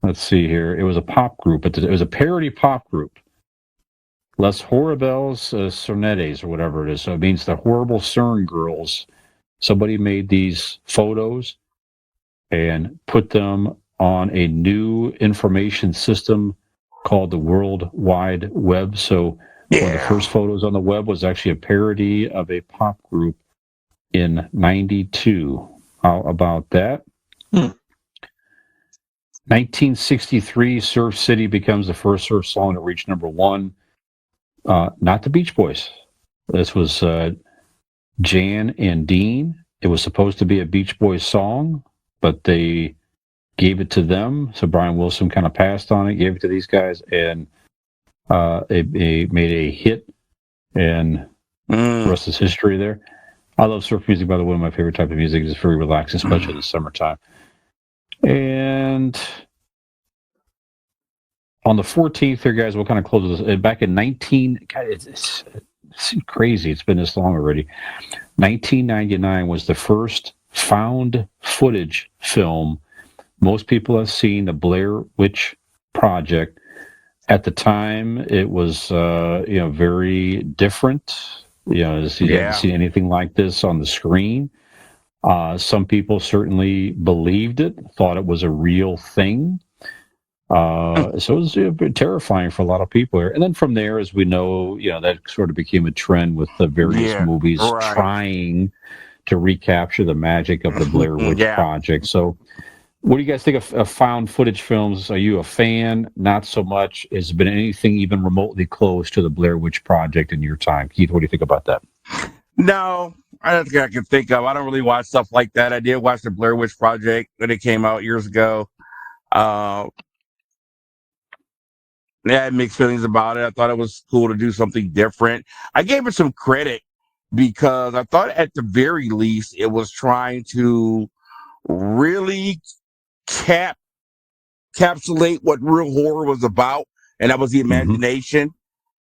Let's see here. It was a pop group. It was a parody pop group. Les Horribles Cernettes, or whatever it is. So it means the Horrible CERN Girls. Somebody made these photos and put them on a new information system called the World Wide Web. So one of the first photos on the web was actually a parody of a pop group in 92. How about that? 1963, Surf City becomes the first surf song to reach number one. Not the Beach Boys. This was Jan and Dean. It was supposed to be a Beach Boys song, but they gave it to them. So Brian Wilson kind of passed on it, gave it to these guys, and it made a hit, and the rest is history there. I love surf music, by the way. One of my favorite type of music. It's very relaxing, especially in the summertime. And on the 14th here, guys, we'll kind of close this. Back in it's crazy. It's been this long already. 1999 was the first found footage film. Most people have seen the Blair Witch Project. At the time, it was very different. You hadn't seen anything like this on the screen. Some people certainly believed it, thought it was a real thing. So it was a bit terrifying for a lot of people. And then from there, as we know, that sort of became a trend with the various movies trying to recapture the magic of the Blair Witch Project. So what do you guys think of found footage films? Are you a fan? Not so much. Has there been anything even remotely close to the Blair Witch Project in your time? Keith, what do you think about that? No, I don't think I can think of. I don't really watch stuff like that. I did watch the Blair Witch Project when it came out years ago. I had mixed feelings about it. I thought it was cool to do something different. I gave it some credit because I thought at the very least it was trying to really encapsulate what real horror was about, and that was the imagination.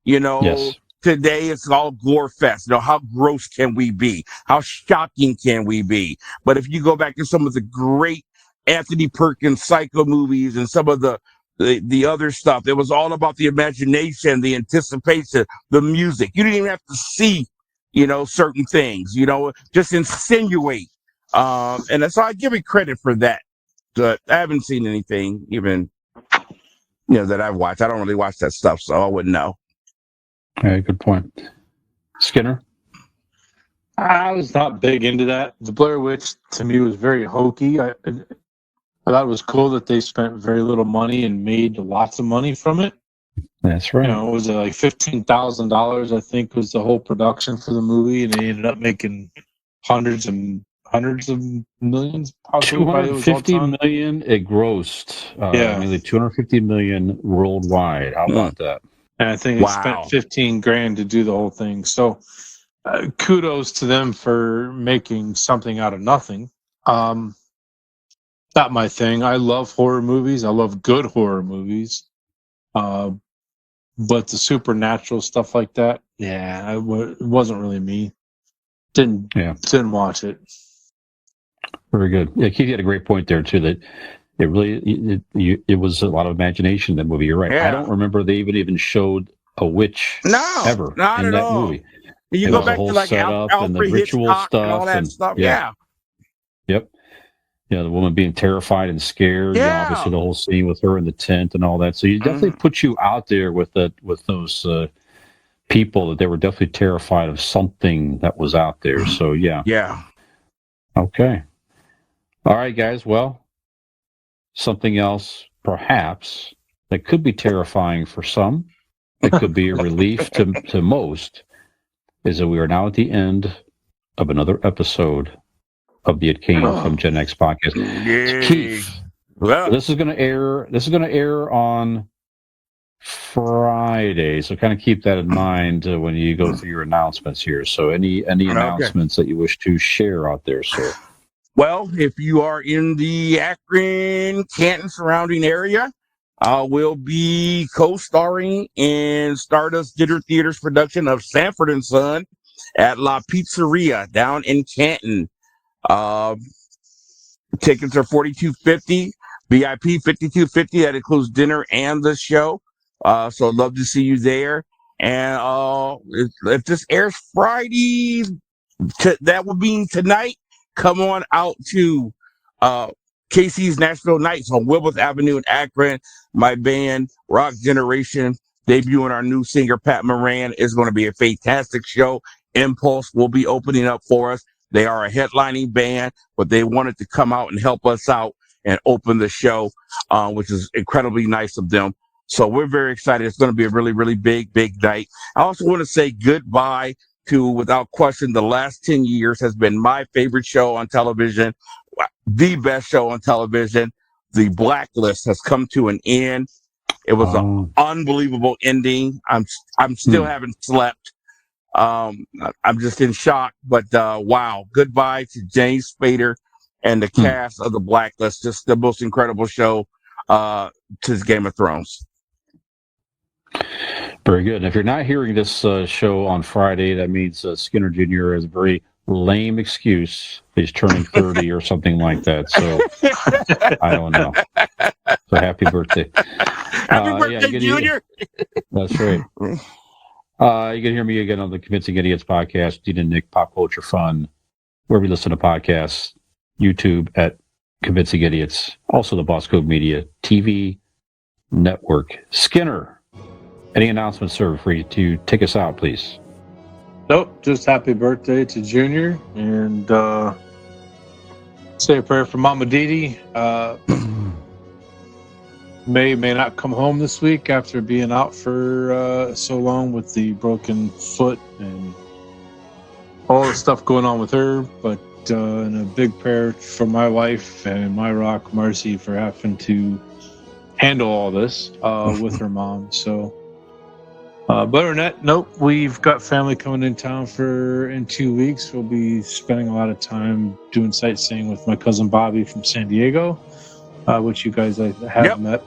Yes. Today it's all gore fest. How gross can we be? How shocking can we be? But if you go back to some of the great Anthony Perkins Psycho movies and some of the other stuff, it was all about the imagination, the anticipation, the music. You didn't even have to see, certain things, just insinuate. And so I give it credit for that. But I haven't seen anything even, that I've watched. I don't really watch that stuff, so I wouldn't know. Okay, good point. Skinner? I was not big into that. The Blair Witch, to me, was very hokey. I thought it was cool that they spent very little money and made lots of money from it. That's right. Was it like $15,000, I think, was the whole production for the movie, and they ended up making hundreds of millions, possibly. $250 million it grossed. Nearly $250 million worldwide. How about that? And I think they spent $15,000 to do the whole thing. So kudos to them for making something out of nothing. Not my thing. I love horror movies. I love good horror movies. But the supernatural stuff like that, it wasn't really me. Didn't watch it. Very good. Yeah, Keith, you had a great point there too. That it really it was a lot of imagination in that movie. You're right. Yeah. I don't remember they even showed a witch ever not in at that all. movie. You it go was back the whole to like setup Alfred and the ritual Hitchcock stuff and all that stuff. Yeah. Yep. The woman being terrified and scared. Yeah. Obviously, the whole scene with her in the tent and all that. So you definitely put you out there with those people that they were definitely terrified of something that was out there. So yeah. Yeah. Okay. All right, guys. Well, something else perhaps that could be terrifying for some, that could be a relief to most, is that we are now at the end of another episode of the It Came From Gen X podcast. Yay. Keith, this is going to air on Friday, so kind of keep that in mind when you go through your announcements here. So any announcements that you wish to share out there, sir? Well, if you are in the Akron, Canton surrounding area, we'll be co-starring in Stardust Dinner Theater's production of Sanford & Son at La Pizzeria down in Canton. Tickets are $42.50, VIP $52.50. That includes dinner and the show. So I'd love to see you there. And if this airs Friday, that will mean tonight. Come on out to KC's Nashville Nights on Wilbur Avenue in Akron. My band, Rock Generation, debuting our new singer, Pat Moran, is going to be a fantastic show. Impulse will be opening up for us. They are a headlining band, but they wanted to come out and help us out and open the show, which is incredibly nice of them. So we're very excited. It's going to be a really, really big night. I also want to say goodbye to, without question, the last 10 years has been my favorite show on television, the best show on television. The Blacklist has come to an end. It was an unbelievable ending. I'm still haven't slept. I'm just in shock, but wow. Goodbye to James Spader and the cast of the Blacklist. Just the most incredible show to Game of Thrones. Very good. And if you're not hearing this show on Friday, that means Skinner Jr. has a very lame excuse. He's turning 30 or something like that. So I don't know. So happy birthday. Happy birthday, Junior. That's right. You can hear me again on the Convincing Idiots podcast, Dean and Nick, Pop Culture Fun, wherever you listen to podcasts, YouTube at Convincing Idiots, also the Boss Code Media TV Network. Skinner, any announcements, sir, for you to take us out, please? Nope, just happy birthday to Junior, and say a prayer for Mama Didi. May not come home this week after being out for so long with the broken foot and all the stuff going on with her, but and a big prayer for my wife and my rock, Marcy, for having to handle all this with her mom. So but other than that, nope, we've got family coming in town in 2 weeks. We'll be spending a lot of time doing sightseeing with my cousin Bobby from San Diego, which you guys have met.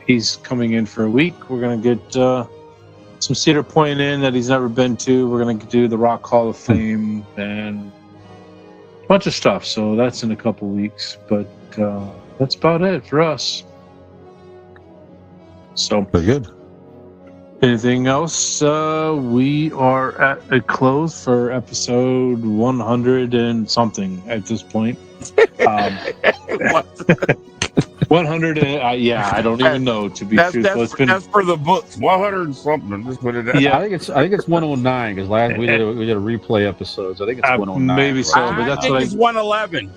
He's coming in for a week. We're going to get some Cedar Point in that he's never been to. We're going to do the Rock Hall of Fame and a bunch of stuff. So that's in a couple weeks. But that's about it for us. So very good. Anything else? We are at a close for episode 100 and something at this point. 100 and yeah, I don't even know, to be truthful. That's for the books. 100 and something. Just put it down. Yeah, I think it's 109 because last we did a replay episodes. I think it's 109. Maybe so, but that's it's 111.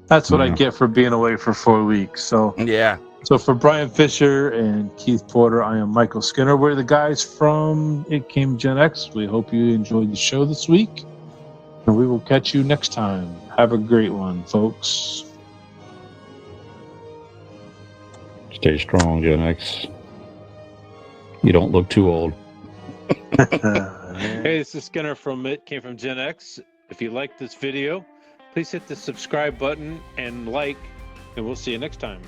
That's what I get for being away for 4 weeks. So yeah. So for Brian Fisher and Keith Porter, I am Michael Skinner. We're the guys from ItCameFromGenX. We hope you enjoyed the show this week, and we will catch you next time. Have a great one, folks. Stay strong, Gen X. You don't look too old. Hey, this is Skinner from ItCameFromGenX. If you like this video, please hit the subscribe button and like, and we'll see you next time.